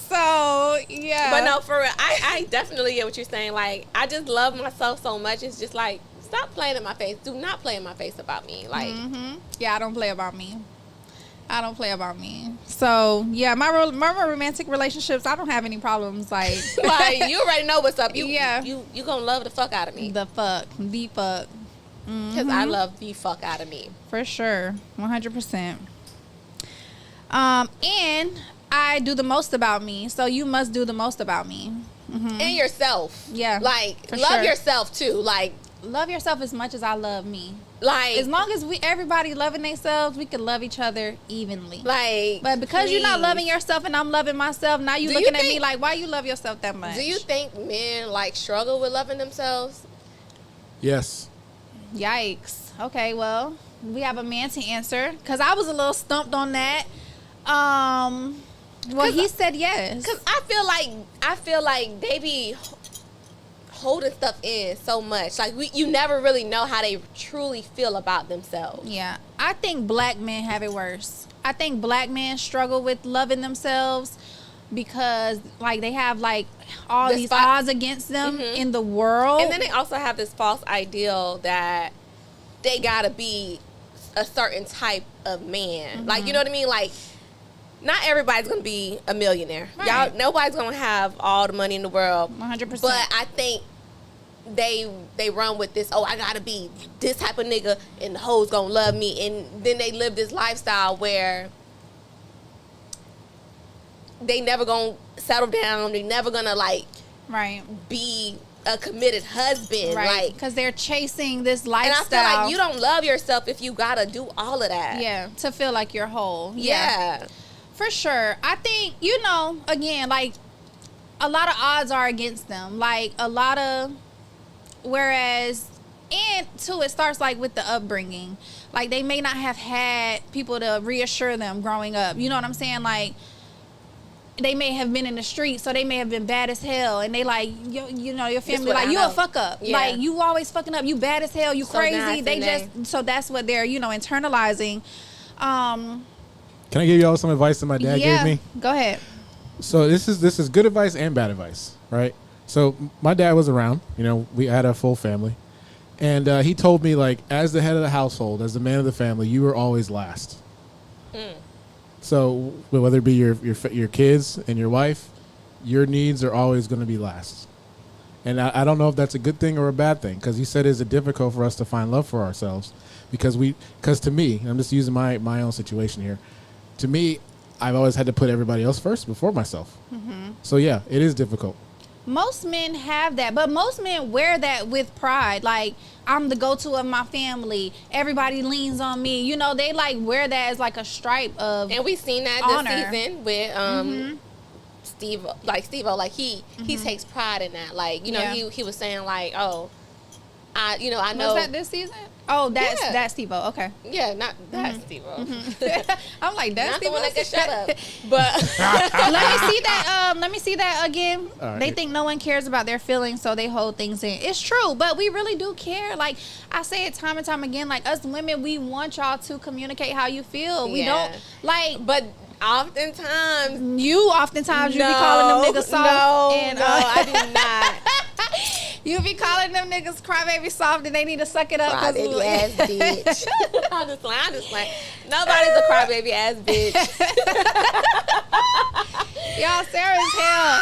So, yeah. But no, for real, I definitely get what you're saying. Like, I just love myself so much. It's just like, stop playing in my face. Do not play in my face about me. Like, Yeah, I don't play about me. I don't play about me. So, yeah, my romantic relationships, I don't have any problems. Like, like you already know what's up. You gonna love the fuck out of me. the fuck. Because I love the fuck out of me. For sure. 100%. And I do the most about me. So you must do the most about me. And yourself. Yeah, Like, for love sure. yourself too. Like, Love yourself as much as I love me. like, As long as everybody loving themselves, we can love each other evenly. like. But because you're not please. loving yourself and I'm loving myself, now you Do you looking at me think- like, why you love yourself that much? Do you think men like struggle with loving themselves? Yes. Yikes. Okay, well, we have a man to answer because I was a little stumped on that. Well, he said yes. Cause I feel like they be holding stuff in so much. Like, you never really know how they truly feel about themselves. Yeah, I think black men have it worse. I think black men struggle with loving themselves because, like, they have, like, all This these fi- odds against them in the world. And then they also have this false ideal that they gotta be a certain type of man. Like, you know what I mean? Like, not everybody's gonna be a millionaire. Right. Y'all, nobody's gonna have all the money in the world. 100%. But I think they run with this, oh, I gotta be this type of nigga and the hoes gonna love me. And then they live this lifestyle where they never gonna settle down. They never gonna, like, right. be a committed husband. Right. Like, Because they're chasing this and I lifestyle. feel like you don't love yourself if you gotta do all of that. Yeah, to feel like you're whole. Yeah. For sure. I think, you know, again, like, a lot of odds are against them. Like, a lot of, whereas, and too, it starts, like, with the upbringing. Like, they may not have had people to reassure them growing up. You know what I'm saying? Like, they may have been in the street, so they may have been bad as hell. And they, like, you know, your family, what like, I you know. a fuck up. Yeah. Like, you always fucking up. You bad as hell. You So crazy. nice, They and just, so that's what they're, you know, internalizing. Can I give y'all some advice that my dad gave me? Go ahead. So this is good advice and bad advice, right? So my dad was around. You know, we had a full family, And he told me, like, as the head of the household, as the man of the family, you were always last. So whether it be your kids and your wife, your needs are always going to be last. And I don't know if that's a good thing or a bad thing, because he said, is it difficult for us to find love for ourselves? Because to me, I'm just using my own situation here. To me, I've always had to put everybody else first before myself. So yeah, it is difficult. Most men have that, but most men wear that with pride. Like, I'm the go-to of my family. Everybody leans on me. You know, they like wear that as like a stripe of And we've seen that honor. this season with Steve-O. Like he takes pride in that. Like, you know, Yeah. he was saying like, oh, I know. Was that this season? Oh, that's Yeah. Steve-O. Okay. Yeah, not that Steve-O. I'm like, that's Not the Steve-O. one that can shut up. But Let me see that again. All right. They think no one cares about their feelings, so they hold things in. It's true, but we really do care. Like, I say it time and time again, like, us women, we want y'all to communicate how you feel. We Yeah. don't, like, but oftentimes oftentimes you be calling them niggas soft. No, I do not. You be calling them niggas crybaby soft and they need to suck it up. Crybaby ass bitch. I'm just like, nobody's a crybaby ass bitch. Y'all, Sarah's hell.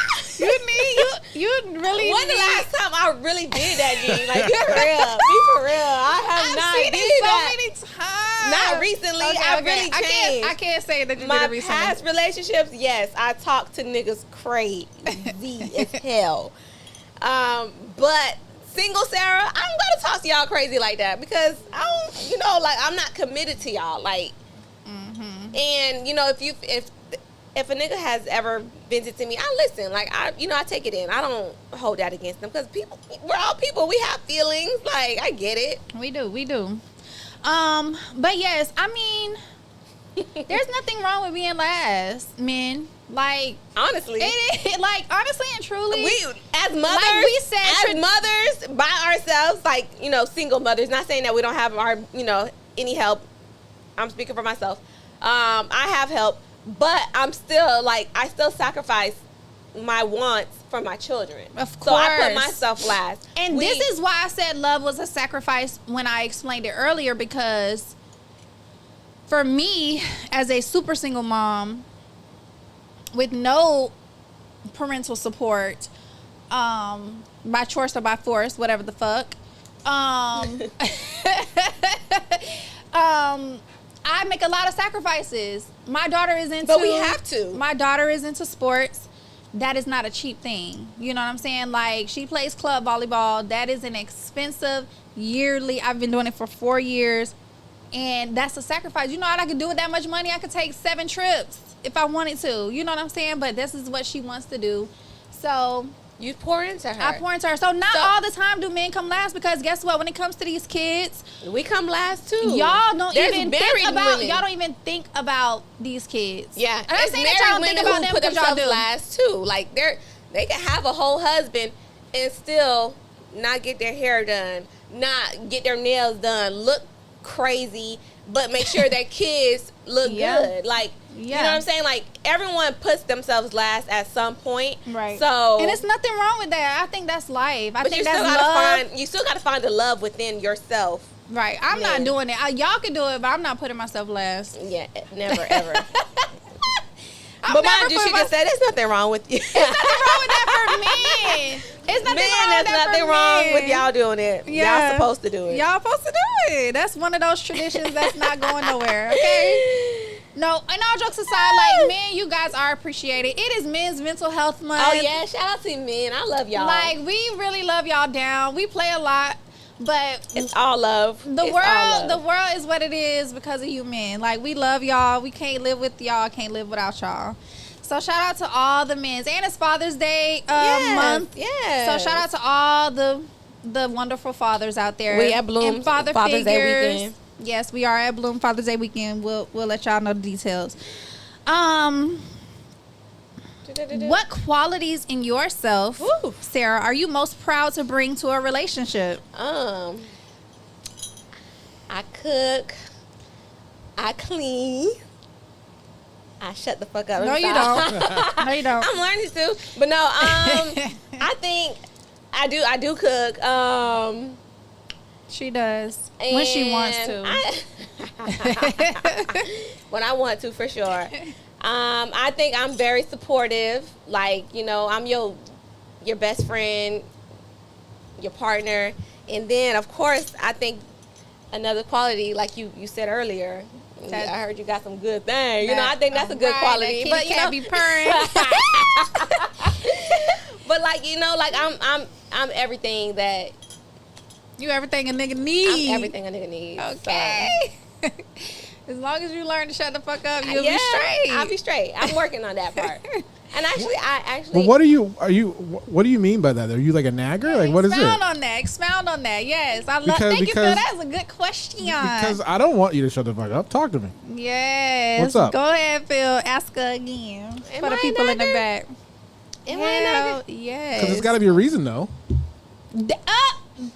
You really When the need- last time I really did that, G? Like, be for real. Be for real. I have I've not seen did it so that. many times. Not recently. Okay, I okay. really changed. I can't say that you My did it recently. past relationships, yes, I talk to niggas crazy as hell. But single Sarah, I'm gonna talk to y'all crazy like that because I don't, you know, like I'm not committed to y'all. Like, and you know, if a nigga has ever vented to me, I listen. Like I take it in. I don't hold that against them because we're all people. We have feelings. Like I get it. We do. But yes, I mean, there's nothing wrong with being last, men. Like, Honestly, it is, like, honestly and truly. we as mothers, Like we said, as mothers by ourselves, like, you know, single mothers. Not saying that we don't have our, you know, any help. I'm speaking for myself. I have help, but I'm still like I still sacrifice my wants for my children. Of So I put course. myself last. And this is why I said love was a sacrifice when I explained it earlier, because for me, as a super single mom with no parental support, by choice or by force, whatever the fuck, I make a lot of sacrifices. My daughter is into... But we have to. My daughter is into sports. That is not a cheap thing. You know what I'm saying? Like, she plays club volleyball. That is an expensive yearly. I've been doing it for 4 years. And that's a sacrifice. You know what I could do with that much money? I could take 7 trips if I wanted to. You know what I'm saying? But this is what she wants to do. So... You pour into her. I pour into her. So not all the time do men come last, because guess what? When it comes to these kids, We come last too. y'all don't There's even married think about women. y'all don't even think about these kids. Yeah, And I'm it's saying married that y'all don't women think about who them put because y'all themselves do. last too. Like they can have a whole husband and still not get their hair done, not get their nails done, look crazy, but make sure their kids look Yeah. good. Like you know what I'm saying? Like everyone puts themselves last at some point. Right. So And it's nothing wrong with that. I think that's life. I but think you that's still love. you still gotta find the love within yourself. Right. I'm Man. not doing it. Y'all can do it, but I'm not putting myself last. Yeah, never ever. I'm But never mind you, she putting just said there's nothing wrong with you. There's nothing wrong with that for men. It's nothing Man, wrong with there's that nothing for wrong men. with y'all doing it. Yeah. Y'all supposed to do it. Y'all supposed to do it. That's one of those traditions that's not going nowhere. Okay. No, and all jokes aside, like, men, you guys are appreciated. It is Men's Mental Health Month. Oh yeah, shout out to men. I love y'all. Like, we really love y'all down. We play a lot, but it's all love. the It's all world love. is what it is because of you men. Like, we love y'all. We can't live with y'all. Can't live without y'all. So shout out to all the men. And it's Father's Day month. Yeah. So shout out to all the wonderful fathers out there. We at Bloom and father Father's Day figures. weekend. Yes, we are at Bloom Father's Day weekend. We'll let y'all know the details. What qualities in yourself, Woo. Sarah, are you most proud to bring to a relationship? I cook. I clean. I shut the fuck up. No, you don't. No, you don't. I'm learning to, but no. I think I do cook. She does. When she wants to. When I want to, for sure. I think I'm very supportive. Like, you know, I'm your best friend, your partner. And then, of course, I think another quality, like you said earlier, I heard you got some good things. You know, I think that's a good quality. But you can't be purring. But like, you know, like I'm everything that You everything a nigga needs. I'm everything a nigga needs. Okay. So. As long as you learn to shut the fuck up, you'll Yeah, be straight. I'll be straight. I'm working on that part. And actually, But what do you mean by that? Are you like a nagger? Like, what is it? Expound on that. Yes, I love. Thank you, Phil. That's a good question. Because I don't want you to shut the fuck up. Talk to me. Yes. What's up? Go ahead, Phil. Ask her again. For the people in the back. Am I a nagger? Yes. Because it's got to be a reason, though.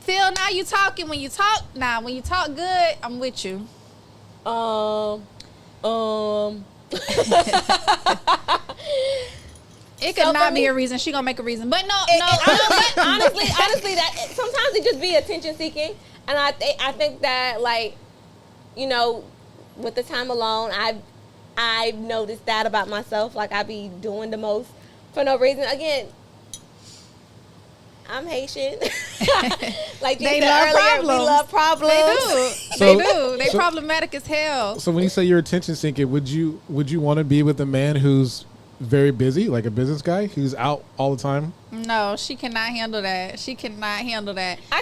Phil, now you talking. When you talk good, I'm with you. It could not be a reason. She gonna make a reason, but no. Honestly, that sometimes it just be attention seeking, and I think that, like, you know, with the time alone, I've noticed that about myself. Like, I be doing the most for no reason. Again, I'm Haitian. Like you They said love earlier, problems. we love problems. They do. They problematic as hell. So when you say you're attention seeking, would you want to be with a man who's very busy, like a business guy who's out all the time? No, she cannot handle that. I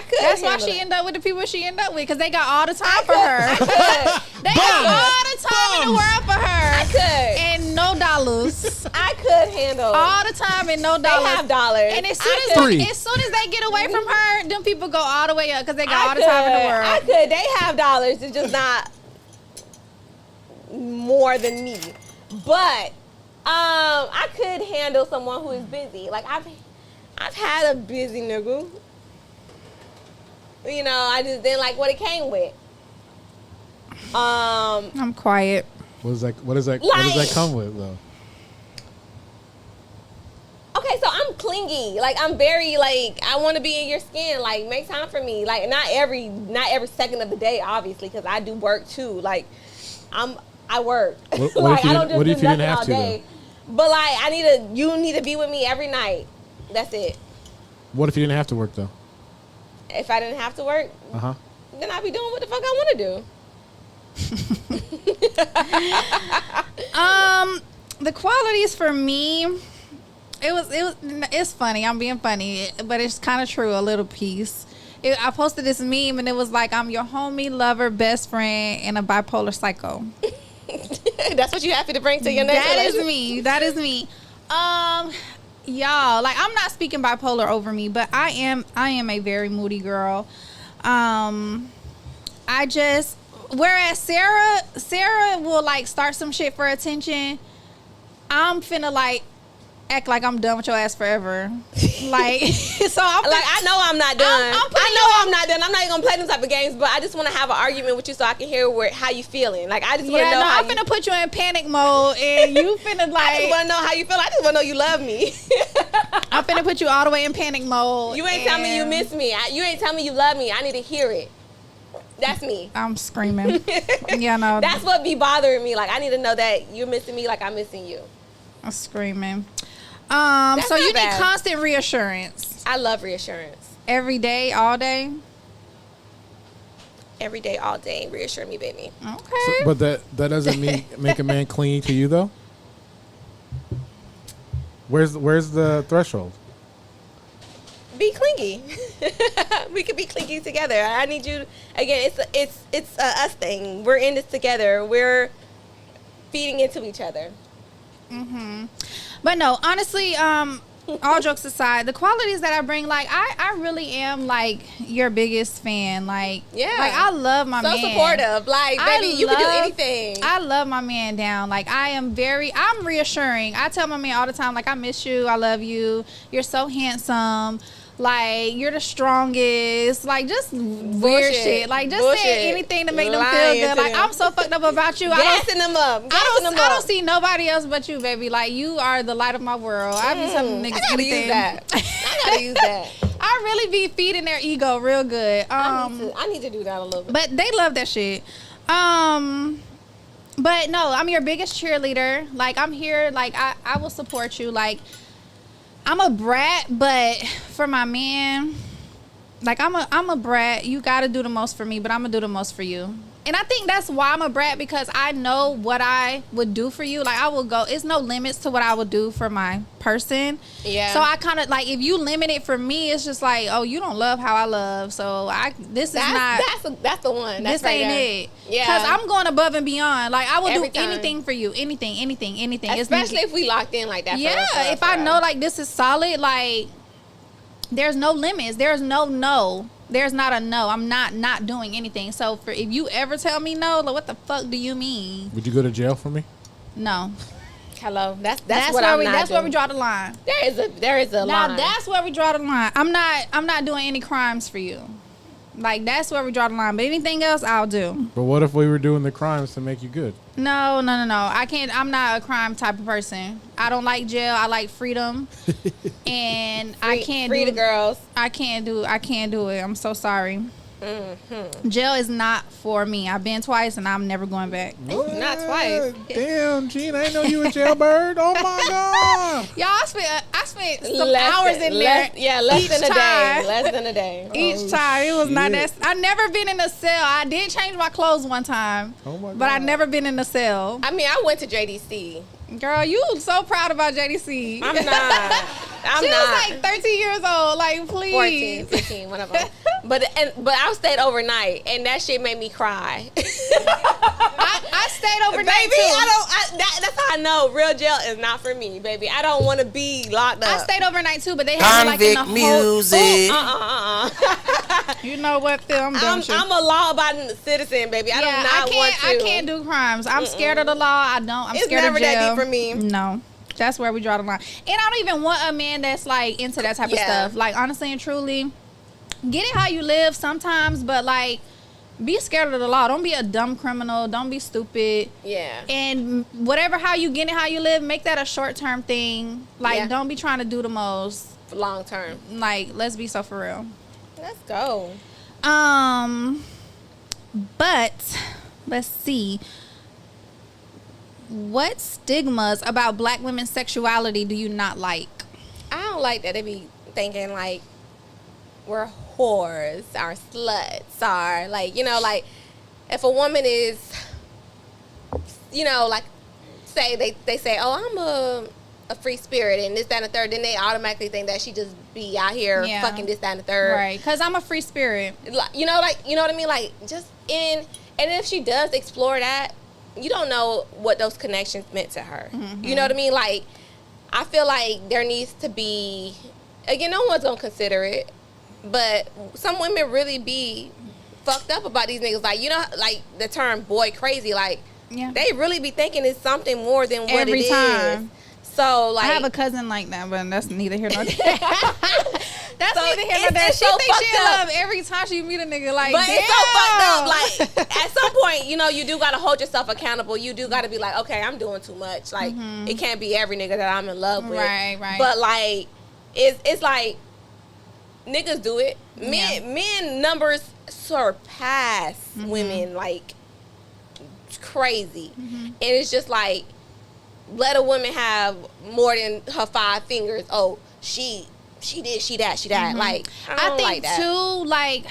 could. That's why handle she it. end up with the people she end up with, because they got all the time for her. They got all the time in the world for her. I could. And no dollars. I could handle All the time and no dollars. They have dollars. And as I soon could. as they get away from her, them people go all the way up because they got all the time in the world. I could. They have dollars. It's just not more than me. But I could handle someone who is busy. Like, I've had a busy nigga. You know, I just didn't like what it came with. I'm quiet. What does that come with, though? Okay, so I'm clingy. Like, I'm very, like, I want to be in your skin. Like, make time for me. Like, not every second of the day, obviously, because I do work too. Like, I work. What Like, if I don't just what do if you didn't nothing have all to, day. But like, you need to be with me every night. That's it. What if you didn't have to work, though? If I didn't have to work, then I'd be doing what the fuck I want to do. The qualities for me, it's funny. I'm being funny, but it's kind of true. A little piece. I posted this meme and it was like, I'm your homie, lover, best friend, and a bipolar psycho. That's what you have to bring to your next relationship. That is me. Y'all, like, I'm not speaking bipolar over me, but I am a very moody girl. Whereas Sarah will like start some shit for attention, I'm finna like act like I'm done with your ass forever. Like, so I know I'm not done. I'm not done. I'm not even gonna play them type of games, but I just want to have an argument with you so I can hear how you feeling. Like, I just want to know how I'm finna put you in panic mode, and you finna like. I just want to know how you feel. I just want to know you love me. I'm finna put you all the way in panic mode. You ain't telling me you miss me. You ain't telling me you love me. I need to hear it. That's me. I'm screaming. Yeah, no. That's what be bothering me. Like, I need to know that you're missing me like I'm missing you. I'm screaming. That's so not you bad. need constant reassurance. I love reassurance. Every day, all day? Every day, all day. Reassure me, baby. Okay. But that doesn't make a man clingy to you, though? Where's the threshold? Be clingy. We could be clingy together. I need you. Again, it's a us thing. We're in this together. We're feeding into each other. But no, honestly, all jokes aside, the qualities that I bring, like, I really am like your biggest fan. Like, Yeah. like I love my man. So supportive. Like, baby, you can do anything. I love my man down. Like, I'm reassuring. I tell my man all the time, like, I miss you, I love you, you're so handsome. Like, you're the strongest. Like, just weird shit. Like, just saying anything to make them feel Lying good. to like, them. I'm so fucked up about you. Gassing them up. I don't see nobody else but you, baby. Like, you are the light of my world. I be telling niggas I gotta anything. use that. I gotta use that. I really be feeding their ego real good. I need to do that a little bit. But they love that shit. But no, I'm your biggest cheerleader. Like, I'm here. Like, I will support you. Like, I'm a brat, but for my man, like, I'm a brat. You got to do the most for me, but I'm going to do the most for you. And I think that's why I'm a brat, because I know what I would do for you. Like, I will go. It's no limits to what I would do for my person. Yeah. So I kind of, like, if you limit it for me, it's just like, oh, you don't love how I love. So that's the one. That's this right ain't there. it. Yeah. Because I'm going above and beyond. Like, I will Every do time. anything for you. Anything. Especially if we locked in like that. Yeah. If I know, like, this is solid, like, there's no limits. There's no. There's not a no. I'm not doing anything. So if you ever tell me no, like, what the fuck do you mean? Would you go to jail for me? No. Hello. That's That's what where I'm we. not That's where doing. we draw the line. There is a Now line. that's where we draw the line. I'm not doing any crimes for you. Like, that's where we draw the line. But anything else, I'll do. But what if we were doing the crimes to make you good? No. I can't. I'm not a crime type of person. I don't like jail. I like freedom. And I can't free do the girls. I can't do it. I'm so sorry. Mm-hmm. Jail is not for me. I've been twice and I'm never going back. Not twice. Damn, Gene, I didn't know you a jailbird. Oh my god. Y'all, I spent some hours in there. Less than a time. day. Less than a day. Each time. It was not shit. that. I never been in a cell. I did change my clothes one time. Oh my But I God. never been in a cell. I mean, I went to JDC. Girl, you so proud about JDC. I'm not. She was like 13 years old. Like, please. 14, 15, one of them. But I stayed overnight, and that shit made me cry. I stayed overnight Baby, too. that's how I know real jail is not for me, baby. I don't want to be locked up. I stayed overnight too, but they had me like in the Convict whole. music. You know what, Phil? I'm done. I'm a law-abiding citizen, baby. I do not want to. I can't do crimes. I'm scared of the law. I'm It's scared never of jail. that deep for me. No. That's where we draw the line. And I don't even want a man that's like into that type of Yeah. stuff. Like, honestly and truly, get it how you live sometimes, but like, be scared of the law. Don't be a dumb criminal. Don't be stupid. Yeah. And whatever, how you get it, how you live, make that a short-term thing. Like, Yeah. don't be trying to do the most. Long term. Like, let's be so for real. Let's go. But let's see. What stigmas about black women's sexuality do you not like? I don't like that they be thinking like we're whores, or sluts, or like, you know, like if a woman is, you know, like say they say, oh, I'm a free spirit and this, that, and the third, then they automatically think that she just be out here fucking this, that, and the third. Right, because I'm a free spirit. You know, like, you know what I mean? Like, just and if she does explore that, you don't know what those connections meant to her. Mm-hmm. You know what I mean? Like, I feel like there needs to be, again, no one's gonna consider it, but some women really be fucked up about these niggas. Like, you know, like the term boy crazy, like, Yeah. they really be thinking it's something more than what Every it time. is. So, like, I have a cousin like that, but that's neither here nor there. That's So neither here nor there. it's She so thinks she in fucked up. love every time she meet a nigga. Like, but damn. it's so fucked up. Like, at some point, you know, you do gotta hold yourself accountable. You do gotta be like, okay, I'm doing too much. Like, it can't be every nigga that I'm in love with. Right, right. But like, it's like niggas do it. Men numbers surpass women like crazy, and it's just like, let a woman have more than her 5 fingers. Oh, she did, she that. Like, I don't think like that. too, like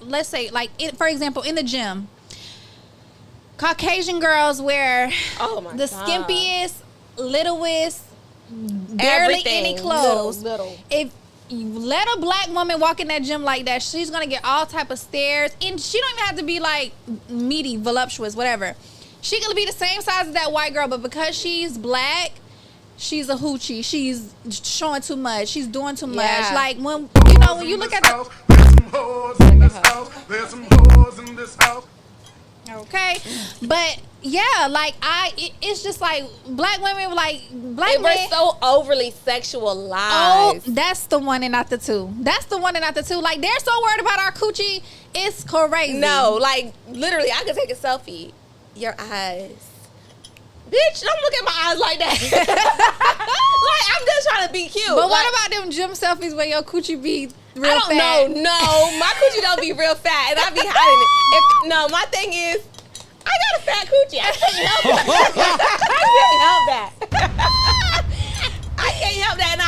let's say, like, for example, in the gym, Caucasian girls wear Oh my the God. skimpiest, littlest, barely Everything. any clothes. Little. If you let a black woman walk in that gym like that, she's gonna get all type of stares, and she don't even have to be like meaty, voluptuous, whatever. She gonna be the same size as that white girl, but because she's black, she's a hoochie. She's showing too much. She's doing too much. Yeah. Like, when you know, when you look at the There's some whores in this house. There's some whores in this house. okay, but yeah, like it's just like black women, like black And we're men. so overly Oh, sexualized. that's the one and not the two. That's the one and not the two. Like, they're so worried about our coochie. It's crazy. No, like, literally, I could take a selfie. Your eyes. Bitch, don't look at my eyes like that. Like, I'm just trying to be cute. But like, what about them gym selfies where your coochie be real I don't fat? know. No, my coochie don't be real fat, and I be hiding it. No, my thing is, I got a fat coochie. I can't help that. I can't help that. I can't help that, and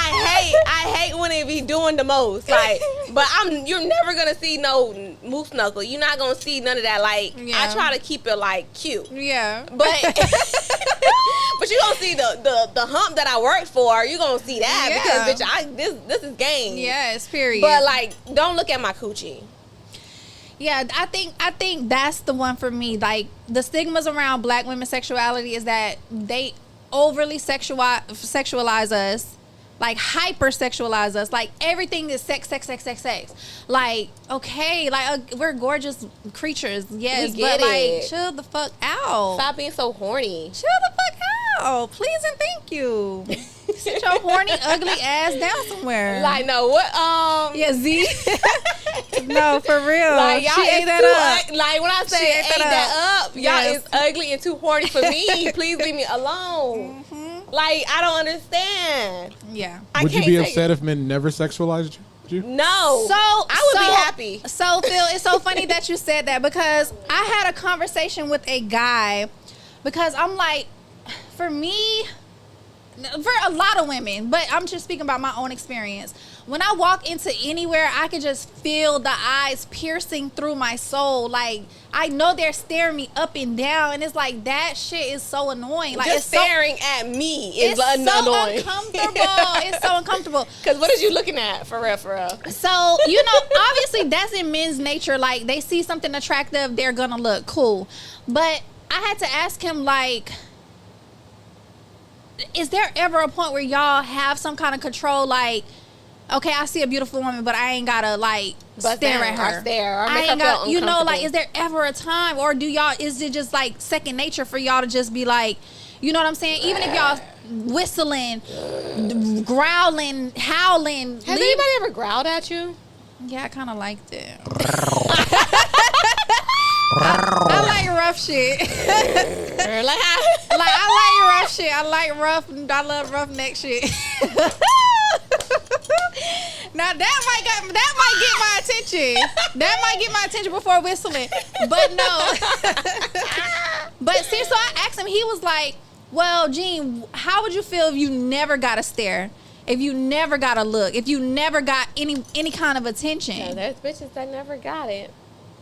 I hate when it be doing the most. Like, but you're never gonna see no moose knuckle. You're not gonna see none of that. Like, Yeah. I try to keep it like cute, Yeah. but but you gonna see the hump that I worked for. You gonna see that Yeah. because bitch, this is game. Yes, period. But like, don't look at my coochie. Yeah, I think that's the one for me. Like, the stigmas around black women's sexuality is that they overly sexualize us, like hypersexualize us. Like, everything is sex. Like, okay, like we're gorgeous creatures, yes, We get but like, it. chill the fuck out. Stop being so horny. Chill the fuck out, please and thank you. Sit your horny, ugly ass down somewhere. Like, no, what? Yeah, Z. No, for real. Like, y'all She ate is that too up. like when I She say ate ate that up, y'all Yes. is ugly and too horny for me. Please leave me alone. Like, I don't understand. Yeah. I Would you can't be take upset it. if men never sexualized you? No. So I would be happy. So Phil, it's so funny that you said that because I had a conversation with a guy because I'm like, for me, for a lot of women, but I'm just speaking about my own experience. When I walk into anywhere, I can just feel the eyes piercing through my soul. Like, I know they're staring me up and down, and it's like, that shit is so annoying. Like, Just it's so, staring at me is it's so annoying. uncomfortable. It's so uncomfortable. Because what is you looking at? For real, for real. So, you know, obviously that's in men's nature. Like, they see something attractive, they're gonna look cool. But I had to ask him, like, is there ever a point where y'all have some kind of control? Like, okay, I see a beautiful woman, but I ain't gotta, like, Bust stare down at her. or stare or I make her ain't feel got, you know, like, uncomfortable. is there ever a time, or do y'all, is it just like second nature for y'all to just be like, you know what I'm saying? Even if y'all whistling, growling, howling. Has anybody ever growled at you? Yeah, I kind of liked it. I like rough shit. Like, I like rough shit. I love roughneck shit. Now that might get my attention. That might get my attention before whistling. But no. But see, so I asked him, he was like, well, Gene, how would you feel if you never got a stare? If you never got a look? If you never got any kind of attention? no, there's bitches that never got it.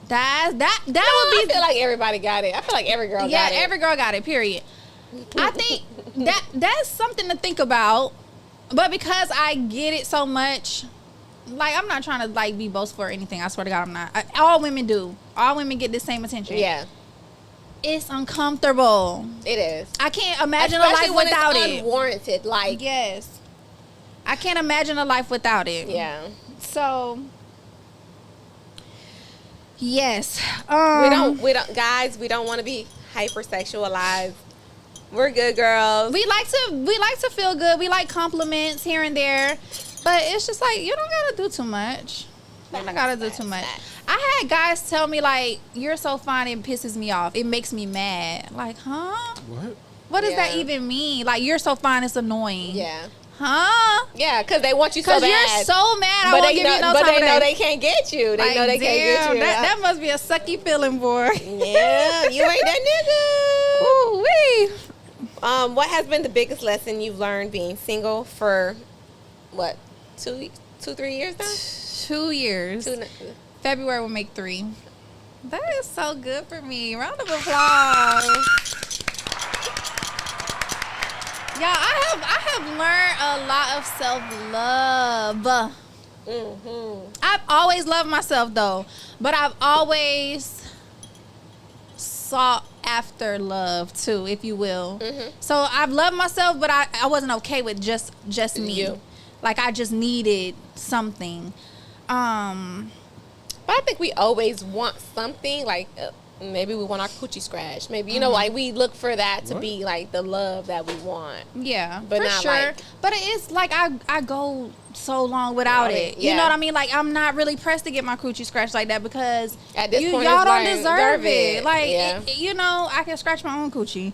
That would I be feel like everybody got it. I feel like every girl got it. every girl got it, period. I think that's something to think about. But because I get it so much, like, I'm not trying to, like, be boastful or anything. I swear to God, I'm not. All women do. All women get the same attention. Yeah, It's uncomfortable. it is. I can't imagine Especially a life when without it's it. unwarranted. Like, Yes. I can't imagine a life without it. yeah. So, yes. We don't, guys. We don't want to be hypersexualized. We're good girls. We like to feel good. We like compliments here and there, but it's just like, you don't gotta do too much. You don't gotta do too much. I had guys tell me, like, you're so fine, it pisses me off. It makes me mad. Like, huh? What? What does that Yeah. even mean? Like, you're so fine, it's annoying. Yeah, Huh? yeah. Because they want you so Because bad. you're so mad, I but won't they give know, you no but time they know today. they can't get you. They Like, know they can't get you. That must be a sucky feeling, boy. Yeah, you ain't that nigga. Ooh wee. What has been the biggest lesson you've learned being single for what, 3 years now? 2 years. Two, February will make 3. That is so good for me. Round of applause. Yeah, I have learned a lot of self-love. I've always loved myself, though, but I've always sought after love too, if you will. So I've loved myself, but I wasn't okay with just me. You. Like, I just needed something. But I think we always want something. Like, maybe we want our coochie scratched. Maybe, you know, like we look for that to be like the love that we want. Yeah, But for not sure. like- But it's like I go so long without it. You Yeah. know what I mean? Like I'm not really pressed to get my coochie scratched like that because At this point, y'all it's don't like, deserve it. it. Like Yeah. you know, I can scratch my own coochie.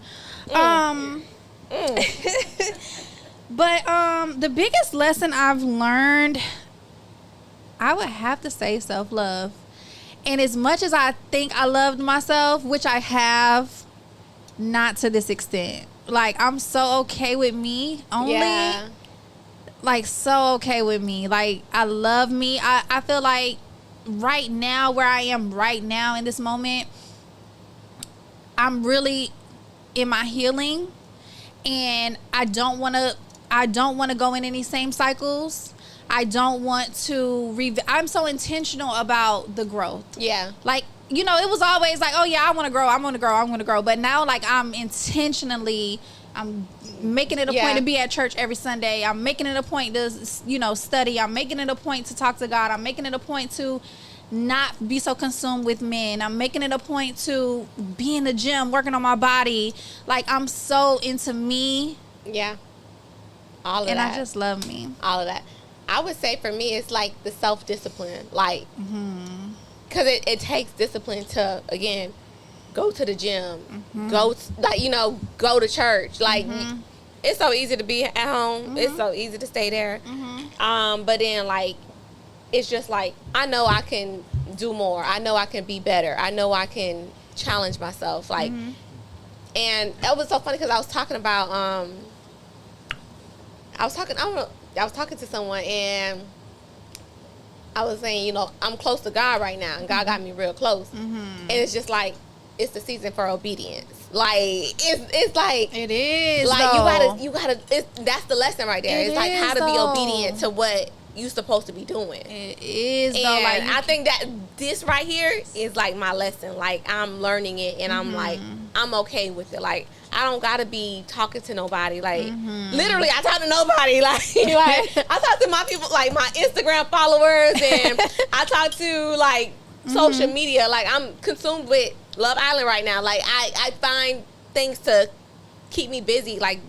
But the biggest lesson I've learned, I would have to say self-love. And as much as I think I loved myself, which I have, not to this extent. Like, I'm so okay with me only. Yeah. Like, so okay with me. Like, I love me. I feel like right now, where I am right now in this moment, I'm really in my healing. And I don't want to go in any same cycles. I don't want to I'm so intentional about the growth. Yeah. Like, you know, it was always like, oh yeah, I want to grow, I want to grow, I want to grow. But now, like, I'm making it a point to be at church every Sunday. I'm making it a point to, you know, study. I'm making it a point to talk to God. I'm making it a point to not be so consumed with men. I'm making it a point to be in the gym, working on my body. Like, I'm so into me. Yeah. All of And that. I just love me. All of that. I would say for me, it's like the self-discipline. Like, because it takes discipline to, again, go to the gym, go to church. Like, it's so easy to be at home. It's so easy to stay there. But then, like, it's just like, I know I can do more. I know I can be better. I know I can challenge myself. Like, and that was so funny because I was talking about, I was talking to someone and I was saying, you know, I'm close to God right now and God got me real close. And it's just like, it's the season for obedience. Like, it's like, It is, like though. you gotta, that's the lesson right there. It It's like is, how to be though. obedient to what you supposed to be doing. It is, And though. Like, I think that this right here is like my lesson. Like, I'm learning it and I'm like, I'm okay with it. Like, I don't gotta be talking to nobody. Like, literally, I talk to nobody. Like I talk to my people, like my Instagram followers, and I talk to like social media. Like, I'm consumed with Love Island right now. Like, I find things to keep me busy. Like,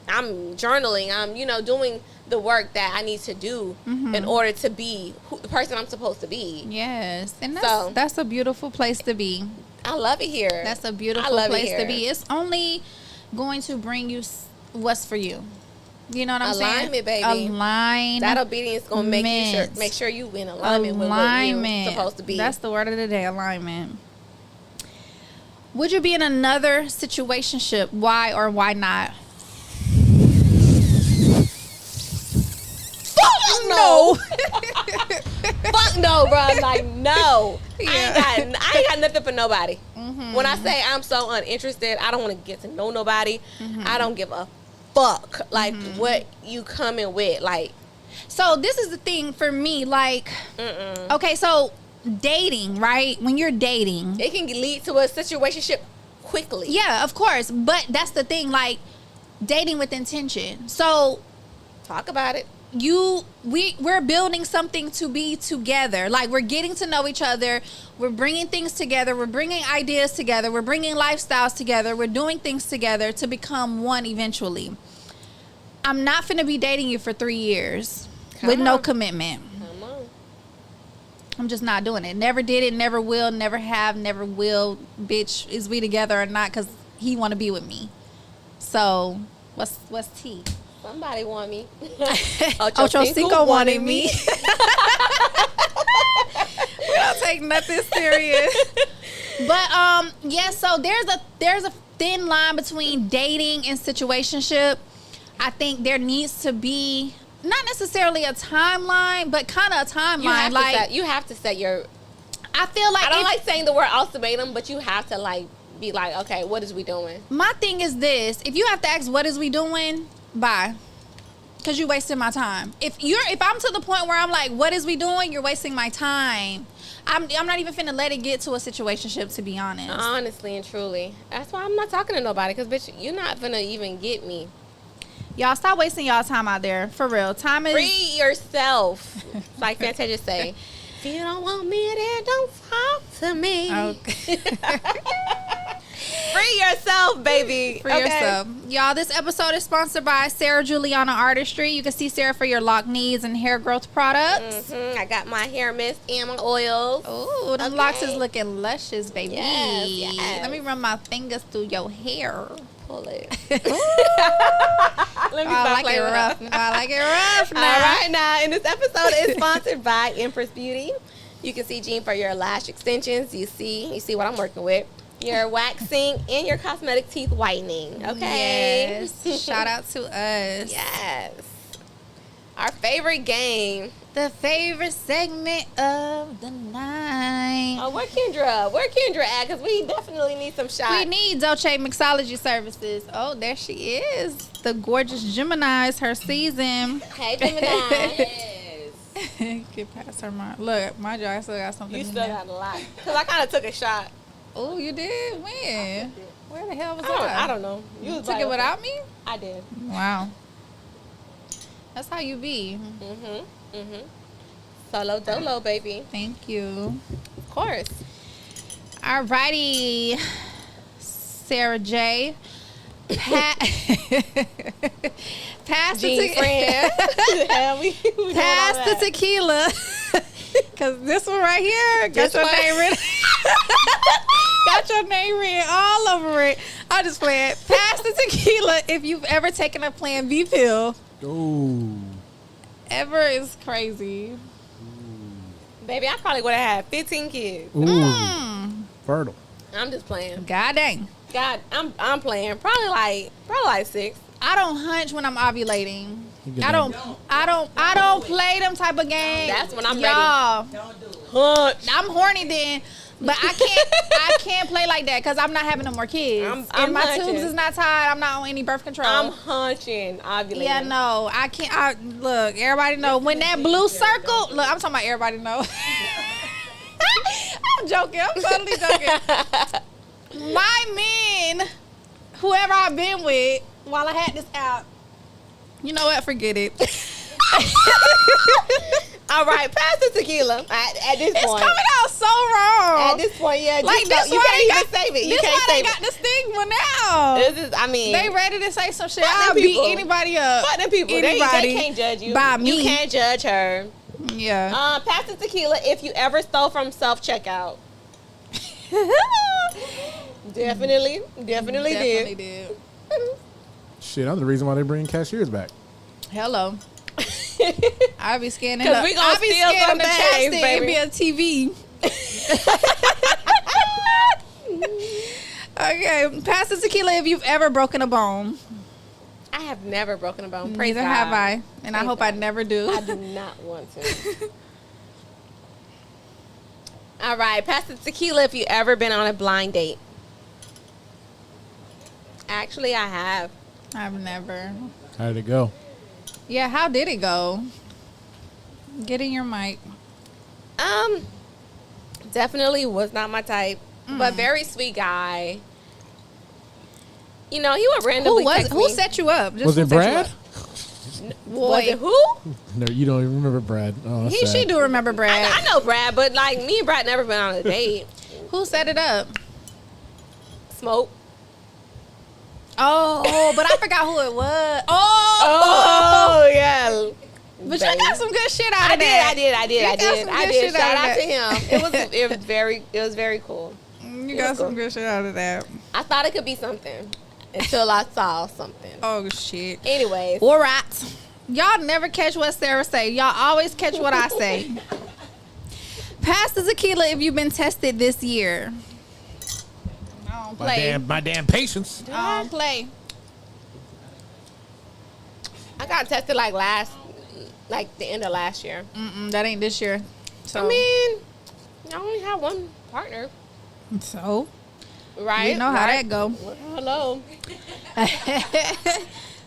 I'm journaling. I'm, you know, doing the work that I need to do in order to be the person I'm supposed to be. yes. And So- that's a beautiful place to be. I love it here. That's a I beautiful love it place to here. be. It's only going to bring you what's for you. You know what I'm saying? Alignment, baby. Align. That obedience gonna make sure you in alignment with what you're supposed to be. That's the word of the day, alignment. Would you be in another situationship? Why or why not? Fuck no. Fuck no, bro. Like, no. I ain't got nothing for nobody. When I say I'm so uninterested, I don't want to get to know nobody. I don't give a fuck like what you coming with. Like, So this is the thing for me. Like, okay, so dating, right? When you're dating, it can lead to a situationship quickly. yeah, of course. But that's the thing, like dating with intention. So Talk about it. we're building something to be together. Like, we're getting to know each other. We're bringing things together. We're bringing ideas together. We're bringing lifestyles together. We're doing things together to become one eventually. I'm not finna be dating you for 3 years with no commitment. Come on. I'm just not doing it. Never did it. Never will. Never have. Never will. Bitch, is we together or not? Because he want to be with me. So what's T? Somebody want me. Ocho Cinco wanted me. We don't take nothing serious. But yeah, so there's a thin line between dating and situationship. I think there needs to be not necessarily a timeline, but kind of a timeline. You have to set your. I feel like I don't like saying the word ultimatum, but you have to like be like, okay, what is we doing? my thing is this: if you have to ask, "What is we doing?" Bye. Because you're wasting my time. If I'm to the point where I'm like, what is we doing? You're wasting my time. I'm not even finna let it get to a situationship, to be honest. Honestly and truly, that's why I'm not talking to nobody. Cause bitch, you're not gonna even get me. Y'all stop wasting y'all time out there. For real. Time is Free yourself, like Fantasia say. If you don't want me, then don't talk to me. Okay. Free yourself, baby. For Okay? yourself. Y'all, this episode is sponsored by Sarah Juliana Artistry. You can see Sarah for your lock needs and hair growth products. I got my hair mist and my oils. Ooh, them locks is looking luscious, baby. Yes. Let me run my fingers through your hair. Pull it. Let me I stop like it playing with rough. her. I like it rough now. All right, now, and this episode is sponsored by Empress Beauty. You can see Jean for your lash extensions. You see what I'm working with. Your waxing and your cosmetic teeth whitening. Okay. Yes. Shout out to us. Yes. Our favorite game. The favorite segment of the night. Oh, where Kendra at? Because we definitely need some shots. We need Dolce Mixology Services. Oh, there she is. The gorgeous Gemini is her season. Hey, Gemini. Get past her mind. Look, my jaw still got something You in still there. got a lot. Because I kind of took a shot. Oh, you did? When? Where the hell was I don't know. You was took by it without yourself. me? I did. Wow. That's how you be. Solo dolo, baby. Thank you. Of course. Alrighty, Sarah J. Pass the Jean friend. Yeah, we doing pass all the that. tequila. Cause this one right here got This your one? name written. Got your name written all over it. I just play it. Pass the tequila if you've ever taken a Plan B pill. Ooh. Ever is crazy. Baby, I probably would have had 15 kids. Ooh. Fertile. I'm just playing. God dang. God, I'm playing. Probably like 6. I don't hunch when I'm ovulating. You get I that. don't play them type of games. That's when I'm Y'all, Hunch. I'm horny then, but I can't play like that because I'm not having no more kids. I'm and my hunching. tubes is not tied. I'm not on any birth control. I'm hunching, ovulating. Yeah, no, I can't. Look, everybody know when that blue circle. Look, I'm talking about everybody know. I'm joking. I'm totally joking. My men, whoever I've been with while I had this out, you know what? Forget it. All right, pass the tequila. At this It's point. coming out so wrong. At this point, yeah. Like just this you why can't they even got, save it. You this can't why they save got it. the stigma now. This is, I mean. They ready to say some shit. Fuck them I'll beat people. anybody up. Fuck them people. They Anybody can't judge you. by me. You can't judge her. Yeah. Pass the tequila if you ever stole from self-checkout. Definitely Definitely did. did. Shit, I'm the reason why they bring cashiers back. Hello. I be scanning 'Cause up. we gonna I be steal scanning some the things, chapstick baby. and be a TV. Okay, pass the tequila if you've ever broken a bone. I have never broken a bone. Praise Neither God. have I, and I Praise hope I God. never do. I do not want to. All right, pass the tequila if you ever been on a blind date. Actually, I have. I've never. How did it go? Yeah, how did it go? Get in your mic. Definitely was not my type, but very sweet guy. You know, he would randomly text Who me. set you up? Just Was who it set you Brad? up? Was it who? No, you don't even remember Brad. Oh, that's She sad. do remember Brad. I know Brad, but like me and Brad never been on a date. Who set it up? Smoke. Oh, but I forgot who it was. Oh yeah. But you got some good shit out I of that. did. You got some good shit Shout out of out to that. him. It was very cool. You got some good shit out of that. I thought it could be something until I saw something. Oh shit. Anyways, All right. Y'all never catch what Sarah say. Y'all always catch what I say. Pass the tequila if you've been tested this year. I don't play. My damn patience. I don't play. I got tested like the end of last year. That ain't this year. So, I mean, I only have one partner, so right? you know how Right? that go. Well, hello.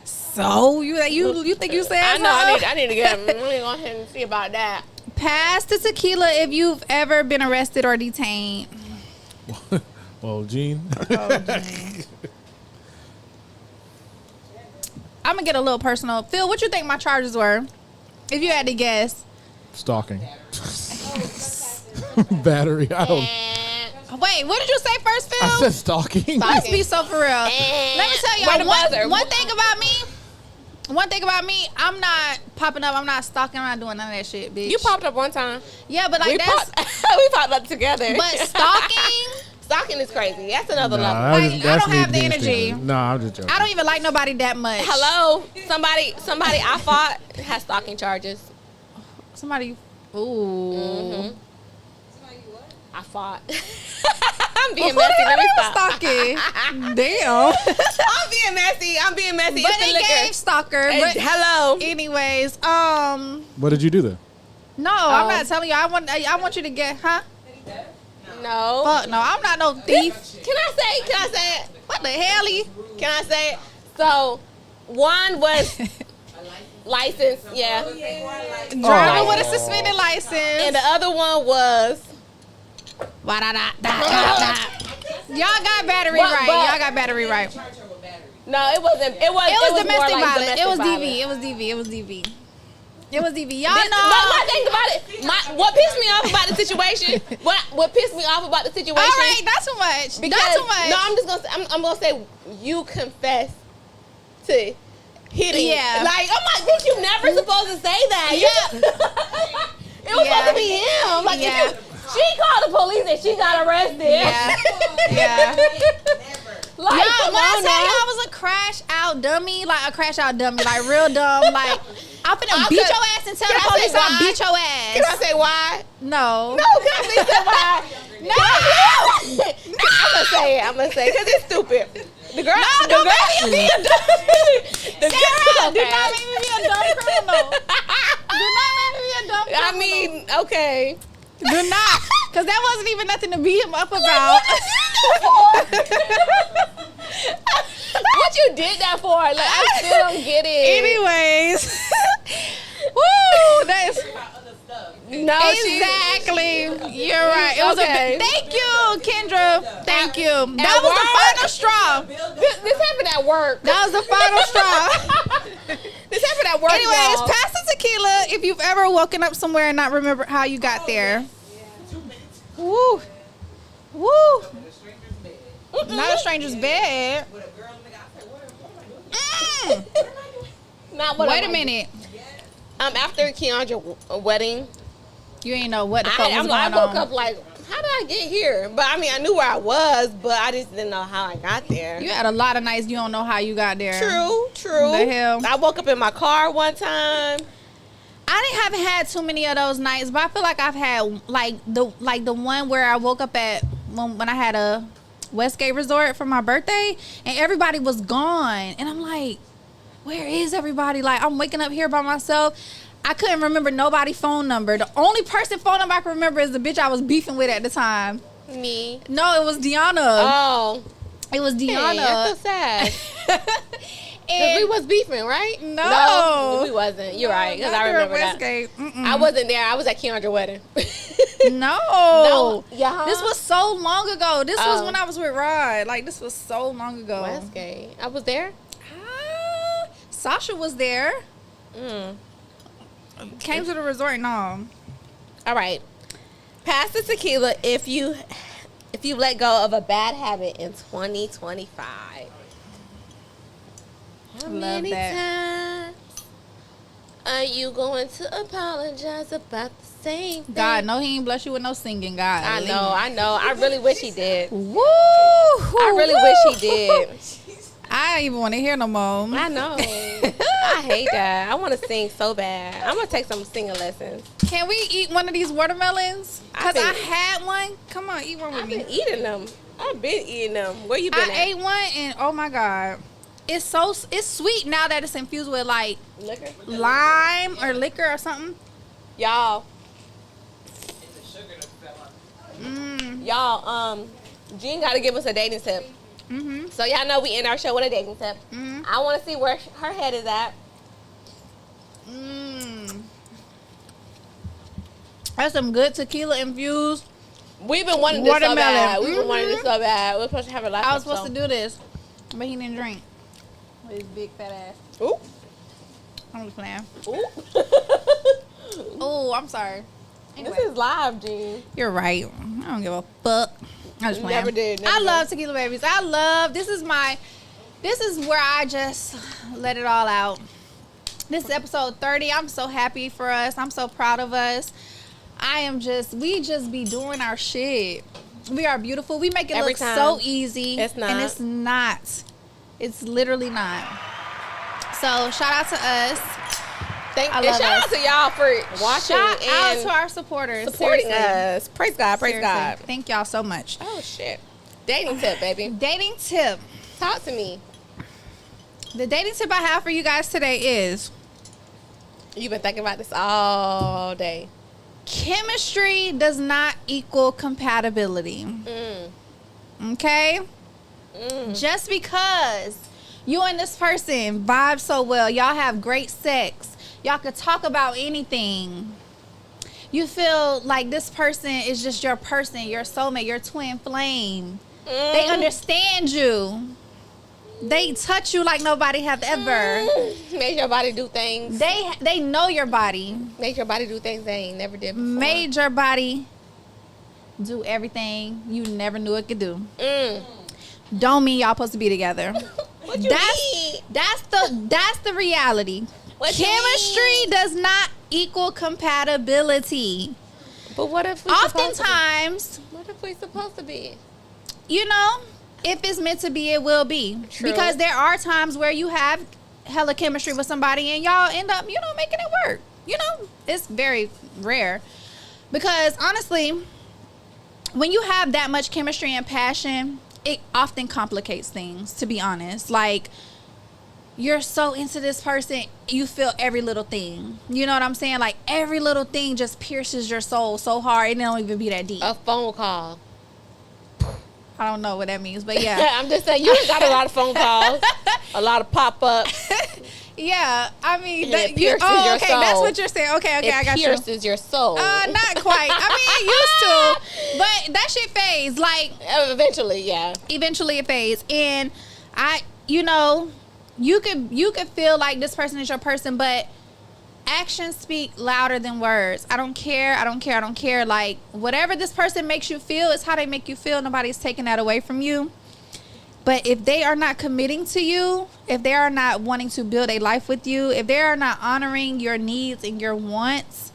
So you think you said I know. something? I need to get. Let me go ahead and see about that. Pass the tequila if you've ever been arrested or detained. Well, Gene. I'm gonna get a little personal. Phil, what you think my charges were? If you had to guess. Stalking. Battery. I don't. Wait, what did you say first, Phil? I said stalking. Let's be so for real. Let me tell Where the y'all buzzer? one thing about me. One thing about me, I'm not popping up. I'm not stalking. I'm not doing none of that shit, bitch. You popped up one time. Yeah, but like We that's. we popped up together. But stalking, Stalking is crazy. That's another level. I don't have the energy. No, I'm just joking. I don't even like nobody that much. Hello, somebody I fought has stalking charges. Somebody. Ooh. Mm-hmm. I fought. I'm being Well, messy. who Let me the hell stop. stalking? Damn. I'm being messy. But It's the it liquor. gave stalker. Hey, But hello. anyways, What did you do then? no, I'm not telling you. I want you to get, huh? No. Fuck no, I'm not no thief. Can I say it? What the hell? Can I say it? So, one was license, yeah. Driver with a suspended license. And the other one was Y'all got battery But- right. but- Y'all got battery right. no, it wasn't. It was Domestic more like violence. domestic It was violence. DV. It was DV. It was DV. It was DV. Y'all But know. my thing about it, what pissed me off about the situation, what pissed me off about the situation. All right, not too much. Because, Not too much. No, I'm just gonna say, I'm gonna say you confessed to hitting. Yeah. Like, I'm like, bitch, you never supposed to say that. Yeah. It was Yeah. supposed to be him. Like, Yeah. she called the police and she got arrested. Yeah. Yeah. Like, Y'all, come when I on tell now. you I was a crash out dummy, like real dumb, like I'm finna beat could- your ass and tell can the I police say I'll why? beat your Can I ass. say why? No. No, can I say why? No. I'm gonna say it. Because it's stupid. The girl. No, the don't girl, make me be a dumb. the Sarah, do girl. not make me be a dumb criminal. Do not make me be a dumb criminal. I mean, okay. do not. Because that wasn't even nothing to beat him up about. What you did that for? Like, I still don't get it. Anyways. Woo, that's No, exactly. You're right. It was Okay. thank you, Kendra. Thank you. That At was work? the final straw. This happened at work. That was the final straw. This happened at work. Anyways, y'all. pass the tequila if you've ever woken up somewhere and not remember how you got there. Woo. Woo. Not a stranger's bed. Mm. Not what Wait I'm a minute. After Keandra wedding, You ain't know what the fuck was I going woke on. up like, how did I get here? But I mean, I knew where I was, but I just didn't know how I got there. You had a lot of nights you don't know how you got there. True. The hell? I woke up in my car one time. Haven't had too many of those nights, but I feel like I've had like the one where I woke up at when I had a Westgate Resort for my birthday and everybody was gone, and I'm like, where is everybody? Like, I'm waking up here by myself. I couldn't remember nobody's phone number. The only person phone number I can remember is the bitch I was beefing with at the time. Me. No, it was Deanna. Oh. It was Hey, Deanna. that's so sad. Because And we was beefing, right? No. we wasn't. You're right. Because not I during remember that. Westgate. Mm-mm. I wasn't there. I was at Keandra wedding. No. No. Yeah. This was so long ago. This was Oh. when I was with Rod. Like, this was so long ago. Westgate. I was there. Sasha was there. Mm. Came to the resort and all. All right. Pass the tequila if you let go of a bad habit in 2025. How Love many that. times are you going to apologize about the same thing? God, no, he ain't bless you with no singing, God. I know. I really wish he did. Woo! I really wish he did. I don't even want to hear no more. I know. I hate that. I want to sing so bad. I'm going to take some singing lessons. Can we eat one of these watermelons? Because I I think- had one. Come on, eat one with I've me. been eating them. I've been eating them. Where you been I at? ate one and oh my God. It's sweet now that it's infused with like Liquor? lime or liquor or something. Y'all, Mm. Jean got to give us a dating tip. Mm-hmm. So y'all know we end our show with a dating tip. Mm-hmm. I want to see where her head is at. Mm. That's some good tequila infused. We've been wanting this so Watermelon. bad. We've been wanting this Mhm. so bad. We're supposed to have a last I was supposed episode. to do this, but he didn't drink. With his big fat ass. Ooh. I'm just playing. Ooh. Oh, I'm sorry. This is live, Gene. You're right. I don't give a fuck. I just playing. Never did. I love Tequila Babies. This is where I just let it all out. This is episode 30. I'm so happy for us. I'm so proud of us. We just be doing our shit. We are beautiful. We make it Every look time. so easy. It's not. And it's not. It's literally not. So shout out to us. And shout out to y'all for watching Shout out and to our supporters. supporting Seriously. us. Praise God. Praise Seriously. God. Thank y'all so much. Oh, shit. Dating tip, baby. Dating tip. Talk to me. The dating tip I have for you guys today is You've been thinking about this all day. chemistry does not equal compatibility. Okay? Just because you and this person vibe so well, y'all have great sex, y'all could talk about anything. You feel like this person is just your person, your soulmate, your twin flame. They understand you. They touch you like nobody have ever. Made your body do things. They know your body. Make your body do things they ain't never did before. Made your body do everything you never knew it could do. Don't mean y'all supposed to be together. What you mean? That's the reality. What you Chemistry does not equal compatibility. But what if we Oftentimes, What if we supposed to be? you know, if it's meant to be, it will be. True. Because there are times where you have hella chemistry with somebody and y'all end up, making it work. It's very rare. Because honestly, when you have that much chemistry and passion, it often complicates things, to be honest. Like, you're so into this person, you feel every little thing. You know what I'm saying? Like, every little thing just pierces your soul so hard, it don't even be that deep. A phone call. I don't know what that means, but yeah. I'm just saying, you got a lot of phone calls, a lot of pop-ups. Yeah, I mean, And it pierces your okay, soul. that's what you're saying. Okay, I got you. It pierces your soul. Not quite. I mean, it used to, but that shit fades. Like, Eventually, yeah. eventually it fades, and you could feel like this person is your person, but actions speak louder than words. I don't care. Like, whatever this person makes you feel is how they make you feel. Nobody's taking that away from you. But if they are not committing to you, if they are not wanting to build a life with you, if they are not honoring your needs and your wants,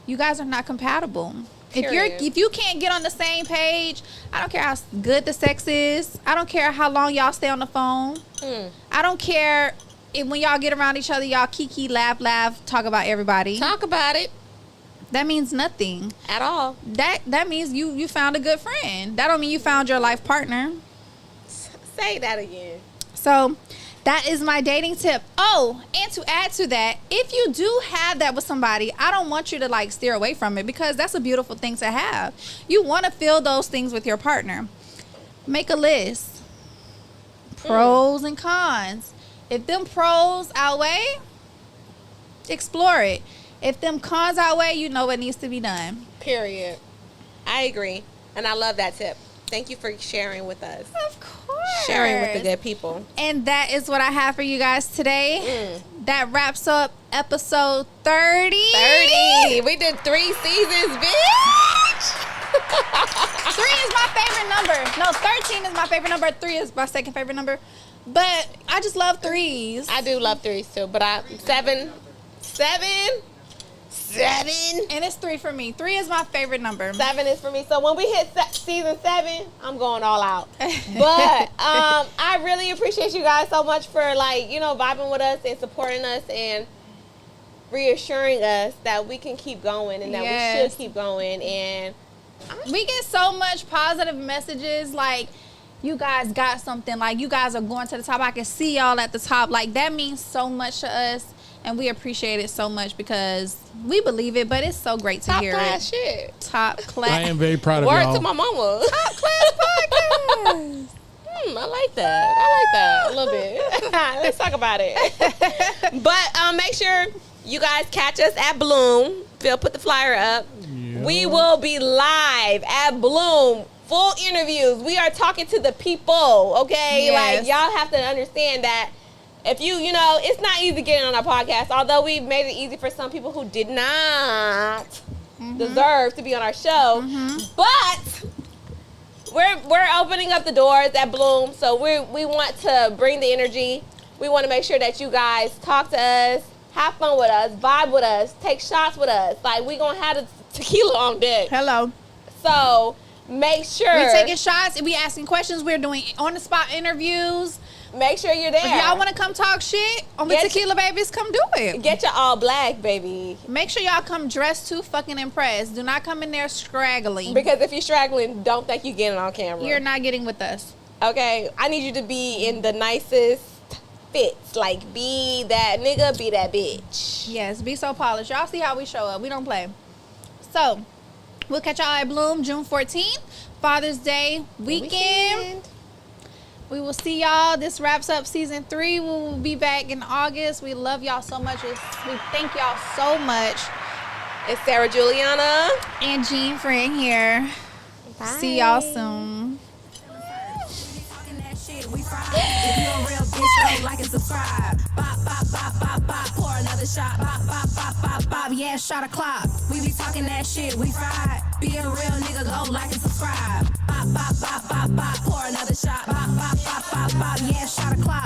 you guys are not compatible. Period. If you can't get on the same page, I don't care how good the sex is. I don't care how long y'all stay on the phone. I don't care if when y'all get around each other, y'all kiki, laugh, talk about everybody. Talk about it. That means nothing. At all. That means you found a good friend. That don't mean you found your life partner. Say that again. So that is my dating tip. Oh, and to add to that, if you do have that with somebody, I don't want you to like steer away from it, because that's a beautiful thing to have. You want to feel those things with your partner. Make a list. Pros and cons. If them pros outweigh, explore it. If them cons outweigh, you know what needs to be done. Period. I agree. And I love that tip. Thank you for sharing with us. Of course. Sharing with the good people. And that is what I have for you guys today. That wraps up episode 30. 30. We did 3 seasons, bitch. 3 is my favorite number. No, 13 is my favorite number. 3 is my second favorite number. But I just love 3s. I do love 3s too, but 7. And it's 3 for me. 3 is my favorite number. 7 is for me. So when we hit season 7, I'm going all out. But I really appreciate you guys so much for vibing with us and supporting us and reassuring us that we can keep going and that we should keep going. And we get so much positive messages like, you guys got something, like you guys are going to the top. I can see y'all at the top. Like, that means so much to us. And we appreciate it so much because we believe it, but it's so great to hear it. Top class shit. Top class. I am very proud of Word y'all. to my mama. Top class podcast. I like that a little bit. Let's talk about it. But make sure you guys catch us at Bloom. Phil put the flyer up. Yeah. We will be live at Bloom. Full interviews. We are talking to the people, okay? Yes. Like, y'all have to understand that if it's not easy getting on our podcast, although we've made it easy for some people who did not. deserve to be on our show. But we're opening up the doors at Bloom, so we want to bring the energy. We want to make sure that you guys talk to us, have fun with us, vibe with us, take shots with us. Like, we gonna have the tequila on deck. Hello. So make sure We're taking shots. We asking questions. We're doing on the spot interviews. make sure you're there. If y'all want to come talk shit on the Tequila Babies, come do it. Get your all black, baby. Make sure y'all come dressed to fucking impress. Do not come in there scraggling. Because if you're straggling, don't think you getting on camera. You're not getting with us. Okay, I need you to be in the nicest fits. Like, be that nigga, be that bitch. Yes, be so polished. Y'all see how we show up. We don't play. So, we'll catch y'all at Bloom June 14th, Father's Day weekend. We will see y'all. This wraps up season 3. We will be back in August. We love y'all so much. We thank y'all so much. It's Sarah Juliana. And Jean Friend here. Bye. See y'all soon. We fried. If you a real bitch, go like and subscribe. Bop, bop, bop, bop, bop. Pour another shot. Bop, bop, bop, bop, bop. Yeah, shot o'clock. We be talking that shit. We fried. Be a real nigga, go like and subscribe. Bop, bop, bop, bop, bop. Pour another shot. Bop, bop, bop, bop, bop. Yeah, shot o'clock.